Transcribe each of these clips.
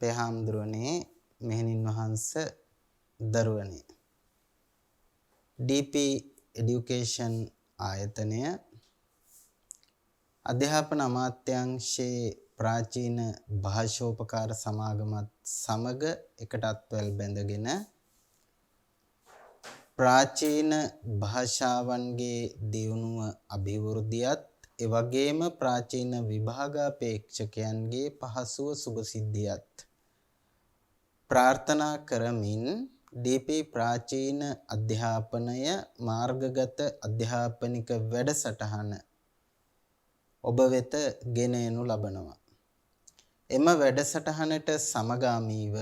අපේ හාමුදුරනේ මෙහෙණින් වහන්සේ දරුවනේ DP Education ආයතනය අධ්‍යාපන අමාත්‍යාංශයේ ප්‍රාචීන භාෂෝපකාර සමාගමත් සමග එකට අත්වැල් බැඳගෙන ප්‍රාචීන භාෂාවන්ගේ දියුණුව අභිවෘද්ධියත් එවැගේම ප්‍රාචීන විභාගාපේක්ෂකයන්ගේ පහසුව සුභසිද්ධියත් ප්‍රාර්ථනා කරමින් DP ප්‍රාචීන අධ්‍යාපනය මාර්ගගත අධ්‍යාපනික වැඩසටහන ඔබ වෙත ගෙන එනු ලබනවා. එම වැඩසටහනට සමගාමීව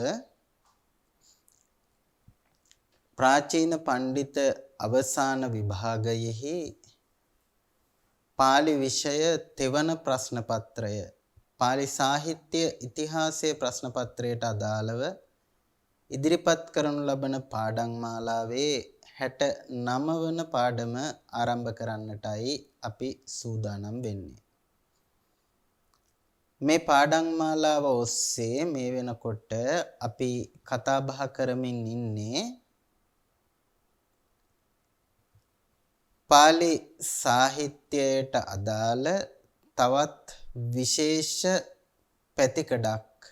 ප්‍රාචීන පණ්ඩිත අවසාන විභාගයෙහි පාලි විෂය තෙවන ප්‍රශ්න පත්‍රය පාලි සාහිත්‍ය ඉතිහාසයේ ප්‍රශ්න පත්‍රයට අදාළව ඉදිරිපත් කරනු ලබන පාඩම් මාලාවේ 69 වන පාඩම ආරම්භ කරන්නටයි අපි සූදානම් වෙන්නේ. මේ පාඩම් මාලාව ඔස්සේ මේ වෙනකොට අපි කතා බහ කරමින් ඉන්නේ පාලි සාහිත්‍යයට අදාළ තවත් විශේෂ පැතිකඩක්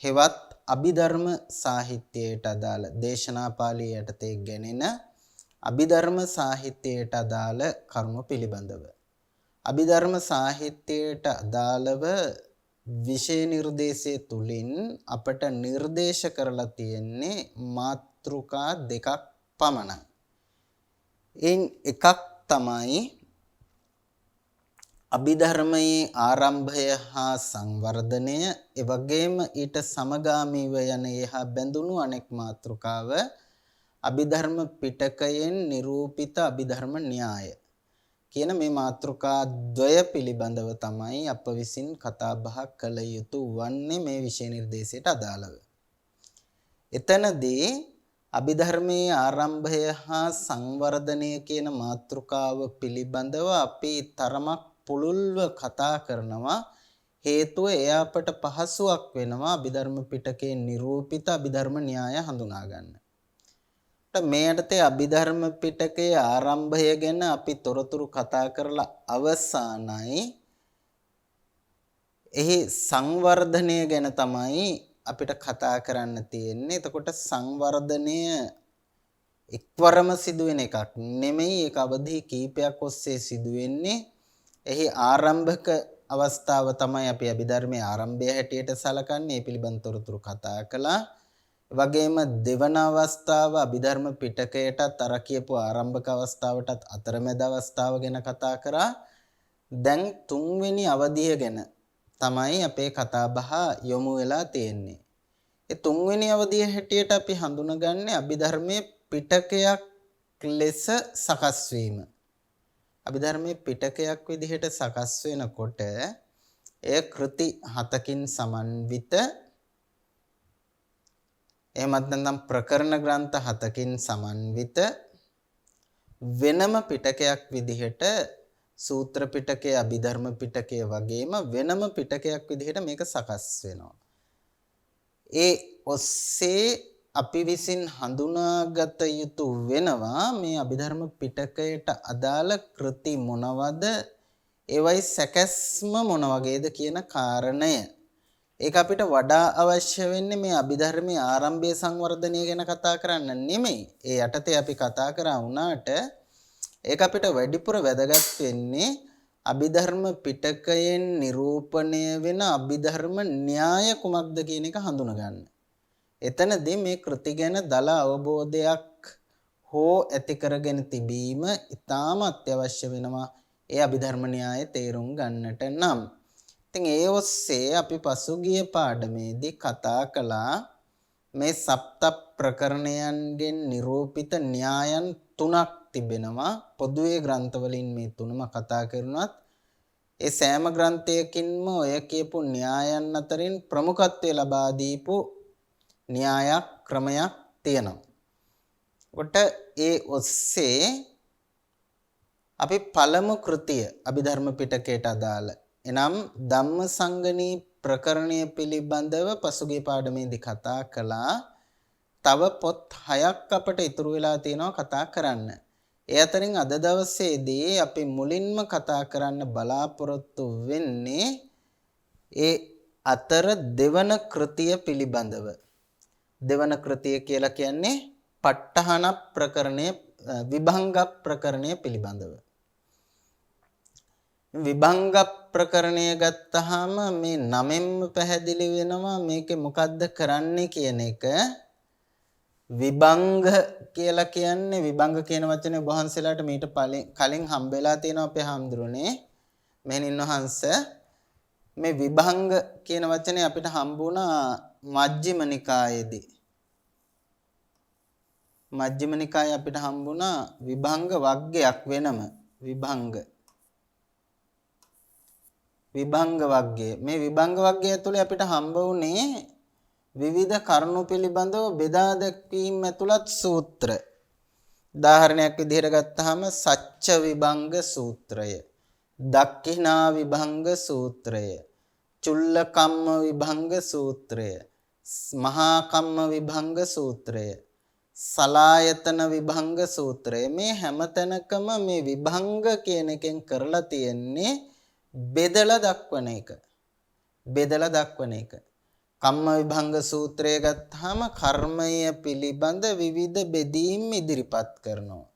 හෙවත් අභිධර්ම සාහිත්‍යයට අදාළ දේශනා පාළි යටතේ ගැනෙන අභිධර්ම සාහිත්‍යයට අදාළ කරුණු පිළිබඳව අභිධර්ම සාහිත්‍යයට අදාළව විෂය නිර්දේශය තුලින් අපට නිර්දේශ කරලා තියෙන්නේ මාතෘකා දෙකක් පමණයි. එයින් එකක් තමයි අභිධර්මයේ ආරම්භය හා සංවර්ධනය එවැගේම ඊට සමගාමීව යන එහා බැඳුණු අනෙක් මාතෘකාව අභිධර්ම පිටකයෙන් නිරූපිත අභිධර්ම න්‍යාය කියන මේ මාතෘකා ද්වය පිළිබඳව තමයි අප විසින් කතා බහ කළ යුතු වන්නේ මේ විෂය නිර්දේශයට අදාළව. එතනදී අභිධර්මයේ ආරම්භය හා සංවර්ධනය කියන මාතෘකාව පිළිබඳව අපි තරමක් පුළුල්ව කතා කරනවා. හේතුව එය අපට පහසුවක් වෙනවා අභිධර්ම පිටකයේ නිරූපිත අභිධර්ම න්‍යාය හඳුනා ගන්න. මේ යටතේ අභිධර්ම පිටකයේ ආරම්භය ගැන අපි තොරතුරු කතා කරලා අවසానයි. එහි සංවර්ධනය ගැන තමයි අපිට කතා කරන්න තියෙන්නේ. එතකොට සංවර්ධනය එක්වරම සිදුවෙන එකක් නෙමෙයි. ඒක අවධි කීපයක් ඔස්සේ සිදුවෙන්නේ. එහි ආරම්භක අවස්ථාව තමයි අපි අභිධර්මයේ ආරම්භය හැටියට සලකන්නේ. මේ පිළිබඳ තොරතුරු කතා කළා. වගේම දෙවන අවස්ථාව අභිධර්ම පිටකයටත් අර කියපු ආරම්භක අවස්ථාවටත් අතරමැද අවස්ථාව ගැන කතා කරා. දැන් තුන්වෙනි අවධිය ගැන තමයි අපේ කතා බහ යොමු වෙලා තියෙන්නේ. ඒ තුන්වෙනි අවධිය හැටියට අපි හඳුනගන්නේ අභිධර්මයේ පිටකයක් ලෙස සකස් වීම. අභිධර්මයේ පිටකයක් විදිහට සකස් වෙනකොට එය කෘති 7කින් සමන්විත එහෙමත් නැත්නම් ප්‍රකරණ ග්‍රන්ථ 7කින් සමන්විත වෙනම පිටකයක් විදිහට සූත්‍ර පිටකය අභිධර්ම පිටකය වගේම වෙනම පිටකයක් විදිහට මේක සකස් වෙනවා. ඒ ඔස්සේ අපි විසින් හඳුනාගත යුතු වෙනවා මේ අභිධර්ම පිටකයට අදාළ කෘති මොනවද ඒවයි සැකැස්ම මොන වගේද කියන කාරණය. ඒක අපිට වඩා අවශ්‍ය වෙන්නේ මේ අභිධර්මයේ ආරම්භය සංවර්ධනය ගැන කතා කරන්න නෙමෙයි. ඒ යටතේ අපි කතා කරා වුණාට ඒක අපිට වැඩිපුර වැදගත් වෙන්නේ අභිධර්ම පිටකයෙන් නිරූපණය වෙන අභිධර්ම න්‍යාය කුමක්ද කියන එක හඳුනා ගන්න. එතනදී මේ කෘති ගැන දල අවබෝධයක් හෝ ඇති කරගෙන තිබීම ඉතාම අත්‍යවශ්‍ය වෙනවා ඒ අභිධර්ම න්‍යාය තේරුම් ගන්නට නම්. ඉතින් ඒ ඔස්සේ අපි පසුගිය පාඩමේදී කතා කළා මේ සප්ත ප්‍රකරණයන්ගෙන් නිරූපිත න්‍යායන් 3ක් තිබෙනවා. පොදුවේ ග්‍රන්ථවලින් මේ තුනම කතා කරනවත් ඒ සෑම ග්‍රන්ථයකින්ම ඔය කියපු න්‍යායන් අතරින් ප්‍රමුඛත්වය ලබා දීපු න්‍යාය ක්‍රමයක් තියෙනවා. කොට ඒ ඔස්සේ අපි පළමු කෘතිය අභිධර්ම පිටකයට අදාළ එනම් ධම්මසංගණී ප්‍රකරණය පිළිබඳව පසුගිය පාඩමේදී කතා කළා. තව පොත් 6ක් අපට ඉතුරු වෙලා තියෙනවා කතා කරන්න. ඒ අතරින් අද දවසේදී අපි මුලින්ම කතා කරන්න බලාපොරොත්තු වෙන්නේ ඒ අතර දෙවන කෘතිය පිළිබඳව. දෙවන කෘතිය කියලා කියන්නේ ප ဋ ාහන ප්‍රකරණය විභංග ප්‍රකරණය පිළිබඳව. විභංග ප්‍රකරණය ගත්තාම මේ නමෙන්ම පැහැදිලි වෙනවා මේකේ මොකද්ද කරන්නේ කියන එක. විභංග කියලා කියන්නේ විභංග කියන වචනේ ඔබ වහන්සේලාට මීට කලින් හම්බෙලා තියෙනවා අපේ හාමුදුරනේ. මෙහෙණින් වහන්සේ මේ විභංග කියන වචනේ අපිට හම්බුණා මජ්ක්‍ධිම නිකායේදී. මජ්ක්‍ධිම නිකායේ අපිට හම්බුණා විභංග වග්ගයක් වෙනම විභංග වග්ගය. මේ විභංග වග්ගය ඇතුලේ අපිට හම්බ වුණේ විවිධ කරුණු පිළිබඳව බෙදා දැක්වීම ඇතුළත් සූත්‍ර. උදාහරණයක් විදිහට ගත්තාම සච්ච විභංග සූත්‍රය, දක්ඛිනා විභංග සූත්‍රය, චුල්ල කම්ම විභංග සූත්‍රය, මහා කම්ම විභංග සූත්‍රය, සලායතන විභංග සූත්‍රය. මේ හැමතැනකම මේ විභංග කියන එකෙන් කරලා තියෙන්නේ බෙදලා දක්වන එක. බෙදලා දක්වන එක. කම්ම විභංග සූත්‍රය ගත්තාම කර්මය පිළිබඳ විවිධ බෙදීම් ඉදිරිපත් කරනවා.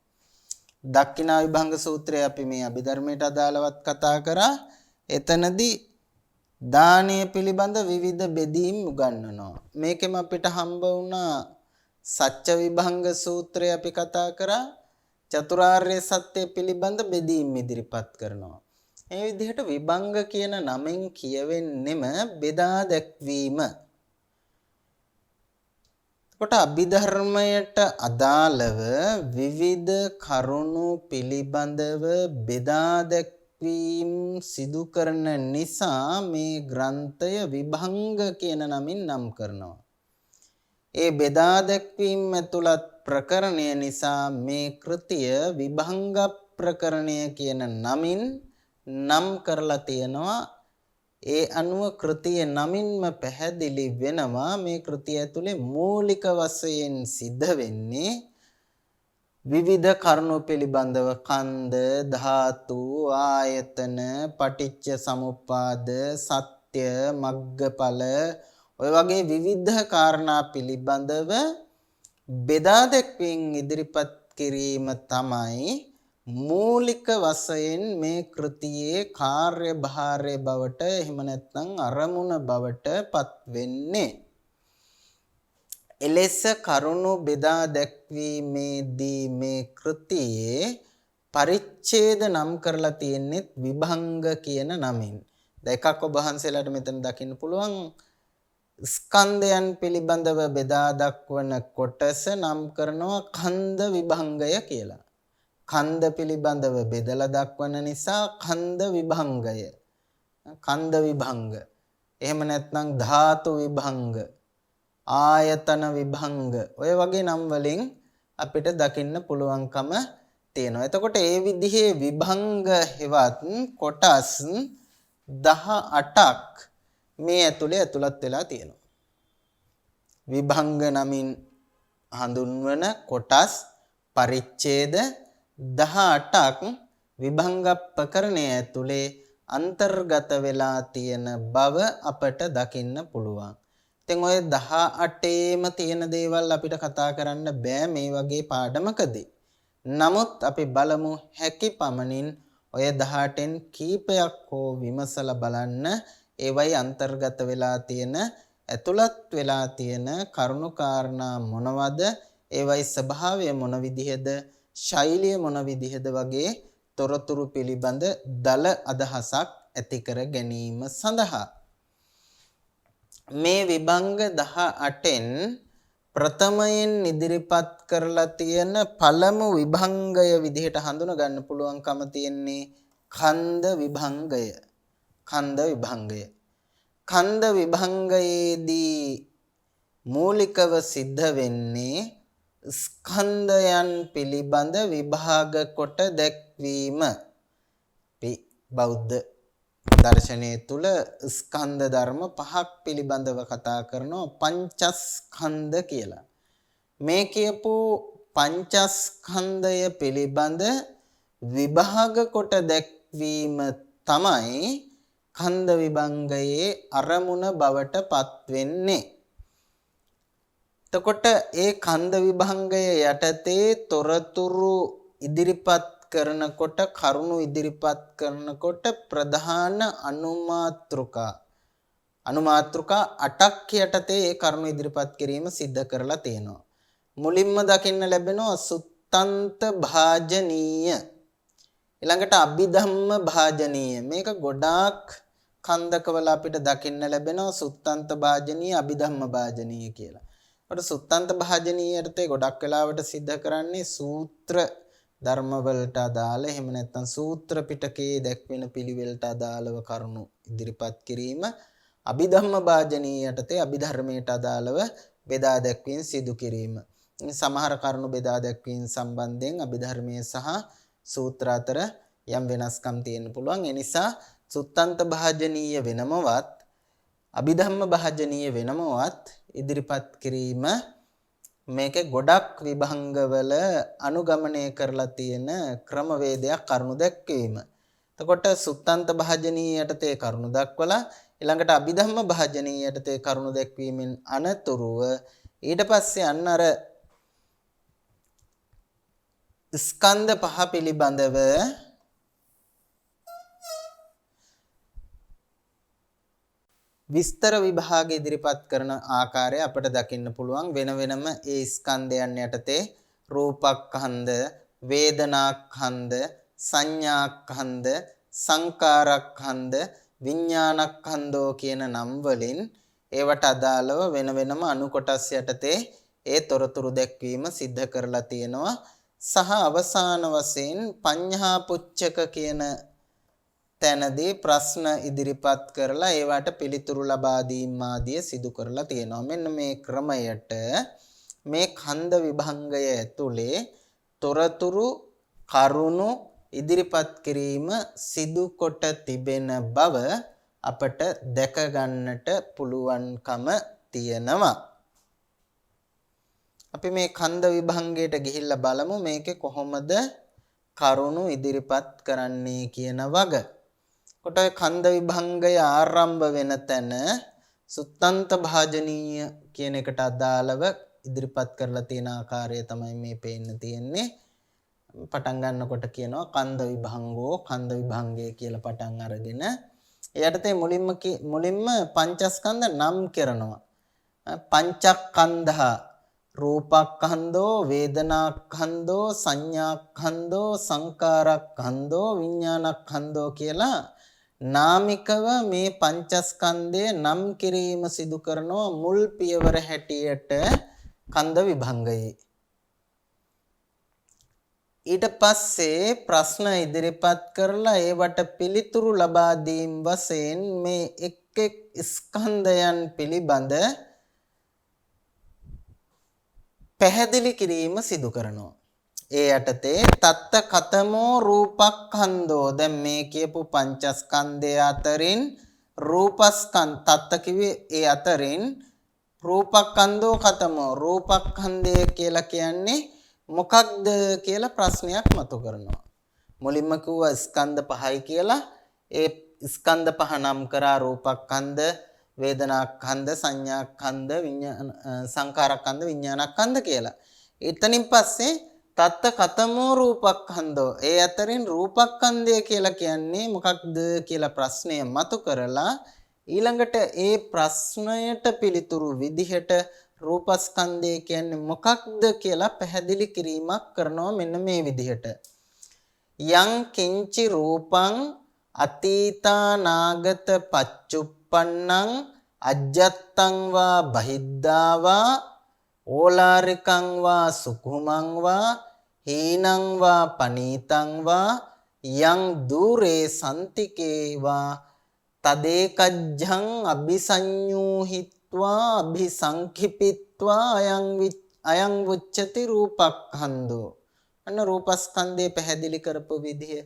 දක්ඛිනා විභංග සූත්‍රය අපි මේ අභිධර්මයට අදාළවත් කතා කරා. එතනදී දානය පිළිබඳ විවිධ බෙදීම් උගන්වනවා. මේකෙම අපිට හම්බ වුණා සච්ච විභංග සූත්‍රය අපි කතා කරා. චතුරාර්ය සත්‍ය පිළිබඳ බෙදීම් ඉදිරිපත් කරනවා. මේ විදිහට විභංග කියන නමෙන් කියවෙන්නෙම බෙදා දැක්වීම. කොට අභිධර්මයට අදාළව විවිධ කරුණු පිළිබඳව බෙදා දැක්වීම සිදු කරන නිසා මේ ග්‍රන්ථය විභංග කියන නමින් නම් කරනවා. ඒ බෙදා දැක්වීම ඇතුළත් ප්‍රකරණය නිසා මේ කෘතිය විභංග ප්‍රකරණය කියන නමින් නම් කරලා තියෙනවා. ඒ අනුව කෘතිය නමින්ම පැහැදිලි වෙනවා මේ කෘතිය ඇතුලේ මූලික වශයෙන් සිද්ධ වෙන්නේ විවිධ කරුණු පිළිබඳව කන්ද, ධාතු, ආයතන, පටිච්ච සමුප්පාද, සත්‍ය, මග්ගඵල ඔය වගේ විවිධ කාරණා පිළිබඳව බෙදා දැක්වීම ඉදිරිපත් කිරීම තමයි මූලික වශයෙන් මේ කෘතියේ කාර්යභාරය බවට එහෙම නැත්නම් අරමුණ බවට පත් වෙන්නේ. එලෙස කරුණු බෙදා දැක්වීමේදී මේ කෘතියේ පරිච්ඡේද නම් කරලා තියෙන්නේ විභංග කියන නමින්. දැන් එකක් ඔබ වහන්සේලාට මෙතන දකින්න පුළුවන් ස්කන්ධයන් පිළිබඳව බෙදා දක්වන කොටස නම් කරනවා කන්ද විභංගය කියලා. කන්ද පිළිබඳව බෙදලා දක්වන නිසා කන්ද විභංගය. කන්ද විභංග. එහෙම නැත්නම් ධාතු විභංග, ආයතන විභංග ඔය වගේ නම් වලින් අපිට දකින්න පුළුවන්කම තියෙනවා. එතකොට ඒ විදිහේ විභංග හෙවත් කොටස් 18ක් මේ ඇතුලේ ඇතුළත් වෙලා තියෙනවා. විභංග නමින් හඳුන්වන කොටස් පරිච්ඡේද 18ක් විභංග ප්‍රකරණය ඇතුලේ අන්තර්ගත වෙලා තියෙන බව අපට දකින්න පුළුවන්. ඉතින් ඔය 18ේම තියෙන දේවල් අපිට කතා කරන්න බෑ මේ වගේ පාඩමකදී. නමුත් අපි බලමු හැකි පමණින් ඔය 18න් කීපයක් හෝ විමසලා බලන්න ඒවයි අන්තර්ගත වෙලා තියෙන ඇතුළත් වෙලා තියෙන කරුණු කාරණා මොනවද, ඒවයි ස්වභාවය මොන විදිහද, ශෛලිය මොන විදිහද වගේ තොරතුරු පිළිබඳ දල අදහසක් ඇති කර ගැනීම සඳහා මේ විභංග 18න් ප්‍රථමයෙන් ඉදිරිපත් කරලා තියෙන පළමු විභංගය විදිහට හඳුනා ගන්න පුළුවන්කම තියෙන්නේ කන්ද විභංගය. කන්ද විභංගය. කන්ද විභංගයේදී මූලිකව සිද්ධ වෙන්නේ ස්කන්ධයන් පිළිබඳ විභාග කොට දැක්වීම. අපි බෞද්ධ දර්ශනයේ තුල ස්කන්ධ ධර්ම පහක් පිළිබඳව කතා කරනවා පංචස්කන්ධ කියලා. මේ කියපු පංචස්කන්ධය පිළිබඳ විභාග කොට දැක්වීම තමයි ඛණ්ඩ විභංගයේ අරමුණ බවට පත් වෙන්නේ. එතකොට ඒ ඛණ්ඩ විභංගය යටතේ තොරතුරු ඉදිරිපත් කරනකොට කරුණු ඉදිරිපත් කරනකොට ප්‍රධාන අනුමාත්‍රිකා 8ක් යටතේ ඒ කරුණු ඉදිරිපත් කිරීම සිද්ධ කරලා තියෙනවා. මුලින්ම දකින්න ලැබෙනවා සුත්තන්ත භාජනීය, ඊළඟට අභිධම්ම භාජනීය. මේක ගොඩාක් කන්දකවල අපිට දකින්න ලැබෙනවා සුත්තන්ත භාජනීය අභිධම්ම භාජනීය කියලා. ඒකට සුත්තන්ත භාජනීය යටතේ ගොඩක් වෙලාවට සිද්ධ කරන්නේ සූත්‍ර ධර්ම වලට අදාළ එහෙම නැත්නම් සූත්‍ර පිටකයේ දැක්වෙන පිළිවෙලට අදාළව කරුණු ඉදිරිපත් කිරීම. අභිධම්ම භාජනීය යටතේ අභිධර්මයට අදාළව බෙදා දැක්වීම සිදු කිරීම. සමහර කරුණු බෙදා දැක්වීම සම්බන්ධයෙන් අභිධර්මයේ සහ සූත්‍ර අතර යම් වෙනස්කම් තියෙන්න පුළුවන්. ඒ නිසා සුත්තන්ත භාජනීය වෙනමවත් අභිධම්ම භාජනීය වෙනමවත් ඉදිරිපත් කිරීම මේකේ ගොඩක් විභංගවල අනුගමනය කරලා තියෙන ක්‍රමවේදයක් කරුණු දැක්වීම. එතකොට සුත්තන්ත භාජනීය යටතේ කරුණු දක්වලා ඊළඟට අභිධම්ම භාජනීය යටතේ කරුණු දැක්වීමෙන් අනතුරුව ඊට පස්සේ අන්න අර ස්කන්ධ පහ පිළිබඳව විස්තර විභාග ඉදිරිපත් කරන ආකාරය අපිට දකින්න පුළුවන්. වෙන වෙනම ඒ ස්කන්ධයන් යටතේ රූපස්කන්ධ, වේදනාස්කන්ධ, සංඥාස්කන්ධ, සංකාරස්කන්ධ, විඥානස්කන්ධෝ කියන නම් වලින් ඒවට අදාළව වෙන වෙනම අනු කොටස් යටතේ ඒ තොරතුරු දැක්වීම සිද්ධ කරලා තියෙනවා. සහ අවසාන වශයෙන් පඤ්ඤා පුච්චක කියන තැනදී ප්‍රශ්න ඉදිරිපත් කරලා ඒවට පිළිතුරු ලබා දීම ආදිය සිදු කරලා තියෙනවා. මෙන්න මේ ක්‍රමයට මේ ඛණ්ඩ විභංගය ඇතුලේ තොරතුරු කරුණු ඉදිරිපත් කිරීම සිදු කොට තිබෙන බව අපට දැක ගන්නට පුළුවන්කම තියෙනවා. අපි මේ ඛණ්ඩ විභංගයට ගිහිල්ලා බලමු මේකේ කොහොමද කරුණු ඉදිරිපත් කරන්නේ කියන වග. කොට ඔය ඛණ්ඩ විභංගය ආරම්භ වෙන තැන සුත්තන්ත භාජනීය කියන එකට අදාළව ඉදිරිපත් කරලා තියෙන ආකාරය තමයි මේ පේන්න තියෙන්නේ. පටන් ගන්නකොට කියනවා ඛණ්ඩ විභංගෝ ඛණ්ඩ විභංගය කියලා පටන් අරගෙන එයටතේ මුලින්ම පංචස්කන්ධ නම් කරනවා. පංචස්කන්ධා රූපස්කන්ධෝ, වේදනාස්කන්ධෝ, සංඥාස්කන්ධෝ, සංකාරස්කන්ධෝ, විඥානස්කන්ධෝ කියලා නාමිකව මේ පංචස්කන්ධය නම් කිරීම සිදු කරනවා මුල් පියවර හැටියට ඛණ්ඩ විභංගයේ. ඊට පස්සේ ප්‍රශ්න ඉදිරිපත් කරලා ඒවට පිළිතුරු ලබා දීම වශයෙන් මේ එක් එක් ස්කන්ධයන් පිළිබඳ පැහැදිලි කිරීම සිදු කරනවා. ඒ යටතේ තත්ත කතමෝ රූපස්කන්ධෝ, දැන් මේ කියපු පංචස්කන්ධය අතරින් රූපස්කන්ධ තත්ත කිව්වේ ඒ අතරින් රූපස්කන්ධෝ කතමෝ, රූපස්කන්ධය කියලා කියන්නේ මොකක්ද කියලා ප්‍රශ්නයක් මතු කරනවා. මුලින්ම කිව්වා ස්කන්ධ පහයි කියලා. ඒ ස්කන්ධ පහ නම් කරා රූපස්කන්ධ, වේදනාස්කන්ධ, සංඥාස්කන්ධ, සංකාරස්කන්ධ, විඥානස්කන්ධ කියලා. ඊතනින් පස්සේ තත්ත කතමෝ රූපස්කන්ධෝ, ඒ අතරින් රූපස්කන්ධය කියලා කියන්නේ මොකක්ද කියලා ප්‍රශ්නය මතු කරලා ඊළඟට ඒ ප්‍රශ්නයට පිළිතුරු විදිහට රූපස්කන්ධය කියන්නේ මොකක්ද කියලා පැහැදිලි කිරීමක් කරනවා මෙන්න මේ විදිහට. යං කිංචි රූපං අතීතානාගත පච්චුප්පන්නං අජ්ජත්තං වා බහිද්ධා වා ඕලාරිකං වා සුකුමං වා හීනං වා පනීතං වා යං දූරේ සන්තිකේ වා තදේකජ්ජං අபிසඤ්ඤූහිත්වා අபிසංඛිපිත්වා අයං උච්චති රූපස්කන්ධෝ. අන්න රූපස්කන්ධය පැහැදිලි කරපු විදිය.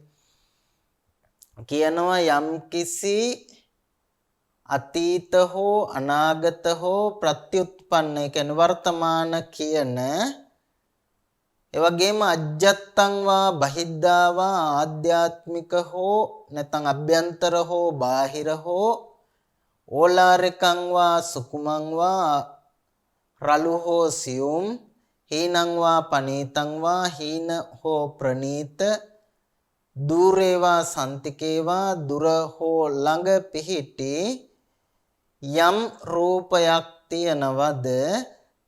කියනවා යම්කිසි අතීත හෝ අනාගත හෝ ප්‍රත්‍යুৎපන්න කියන්නේ වර්තමාන කියන ඒ වගේම අජ්ජත්තං වා බහිද්ධා වා ආධ්‍යාත්මික හෝ නැත්නම් අභ්‍යන්තර හෝ බාහිර හෝ ඕලාරිකං වා සුකුමං වා රළු හෝ සියුම් හීනං වා පනීතං වා හීන හෝ ප්‍රනීත දූරේවා සන්තිකේවා දුර හෝ ළඟ පිහිටි යම් රූපයක් තියනවද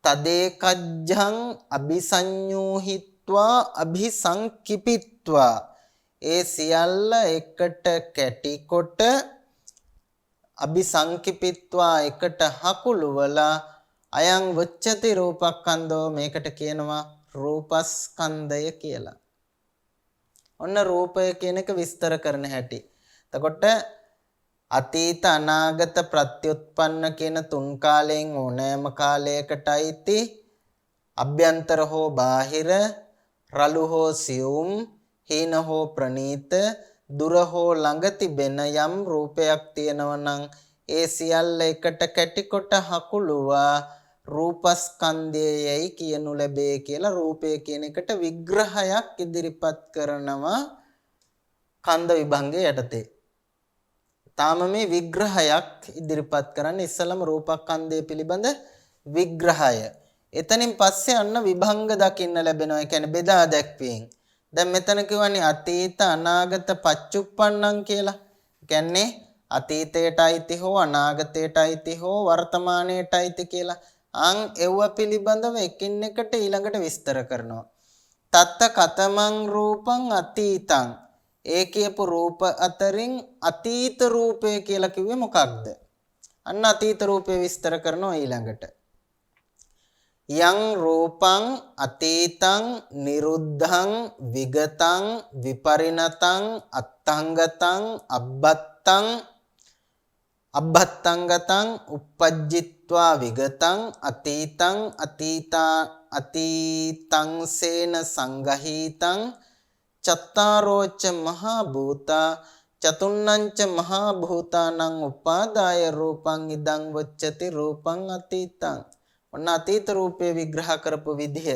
තදේකජ්ජං අபிසඤ්ඤූහිත්වා අபிසංකිපිත්වා ඒ සියල්ල එකට කැටිකොට අபிසංකිපිත්වා එකට හකුළුවලා අයං වච්චති රූපස්කන්ධෝ මේකට කියනවා රූපස්කන්ධය කියලා. ඔන්න රූපය කියන එක විස්තර කරන හැටි. එතකොට අතීත අනාගත ප්‍රත්‍යুৎපන්න කියන තුන් කාලයෙන් ඕනෑම කාලයකට අයිති අභ්‍යන්තර හෝ බාහිර රළු හෝ සියුම් හීන හෝ ප්‍රනීත දුර හෝ ළඟ තිබෙන යම් රූපයක් තියෙනවා නම් ඒ සියල්ල එකට කැටිකොට හකුළුවා රූපස්කන්ධයයි කියනු ලැබේ කියලා රූපය කියන එකට විග්‍රහයක් ඉදිරිපත් කරනවා කන්ද විභංගයේ යටතේ. තාම මේ විග්‍රහයක් ඉදිරිපත් කරන්න ඉස්සලම රූපස්කන්ධය පිළිබඳ විග්‍රහය. එතනින් පස්සේ අන්න විභංග දකින්න ලැබෙනවා. ඒ කියන්නේ බෙදා දැක්වීම. දැන් මෙතන කියවනේ අතීත අනාගත පච්චුප්පන්නං කියලා. කියන්නේ අතීතයට අයිති හෝ අනාගතයට අයිති හෝ වර්තමානයට අයිති කියලා. අන් එව්ව පිළිබඳව එකින් එකට ඊළඟට විස්තර කරනවා. තත්ත කතමං රූපං අතීතං ඒ කියපු රූප අතරින් අතීත රූපය කියලා කිව්වේ මොකක්ද? අන්න අතීත රූපය විස්තර කරනවා ඊළඟට. යං රූපං අතීතං නිරුද්ධං විගතං විපරිණතං අත්තංගතං අබ්බත්තං අබ්බත්තංගතං uppajjitva විගතං අතීතං අතීතං සේන සංගහිතං චත්තාරෝච මහා භූතා චතුන්නංච මහා භූතානං උපාදාය රූපං ඉදං වච්චති රූපං අතීතං. ඔන්න අතීත රූපේ විග්‍රහ කරපු විදිහ.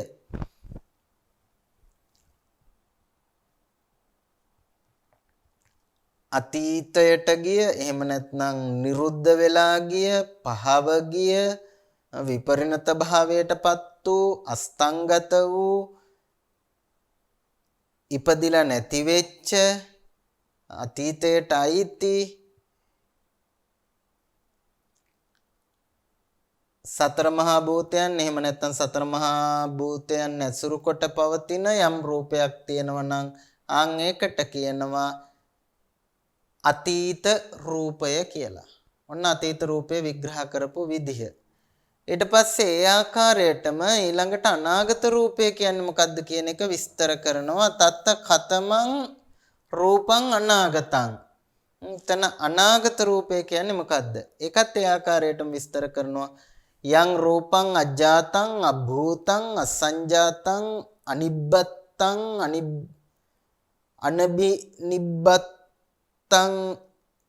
අතීතයට ගිය එහෙම නැත්නම් නිරුද්ධ වෙලා ගිය පහව ගිය විපරිණත භාවයටපත් වූ අස්තංගත වූ ඉපදිලා නැති වෙච්ච අතීතයට අයිති සතර මහා භූතයන් එහෙම නැත්නම් සතර මහා භූතයන් ඇසුරු කොට පවතින යම් රූපයක් තියෙනවා නම් ආන් ඒකට කියනවා අතීත රූපය කියලා. ඔන්න අතීත රූපය විග්‍රහ කරපු විදිහ. ඊට පස්සේ ඒ ආකාරයටම ඊළඟට අනාගත රූපය කියන්නේ මොකද්ද කියන එක විස්තර කරනවා. තත්ත කතමං රූපං අනාගතං. එතන අනාගත රූපය කියන්නේ මොකද්ද? ඒකත් ඒ ආකාරයටම විස්තර කරනවා. යං රූපං අජාතං අභූතං අසංජාතං අනිබ්බත්තං අනබිනිබ්බත්තං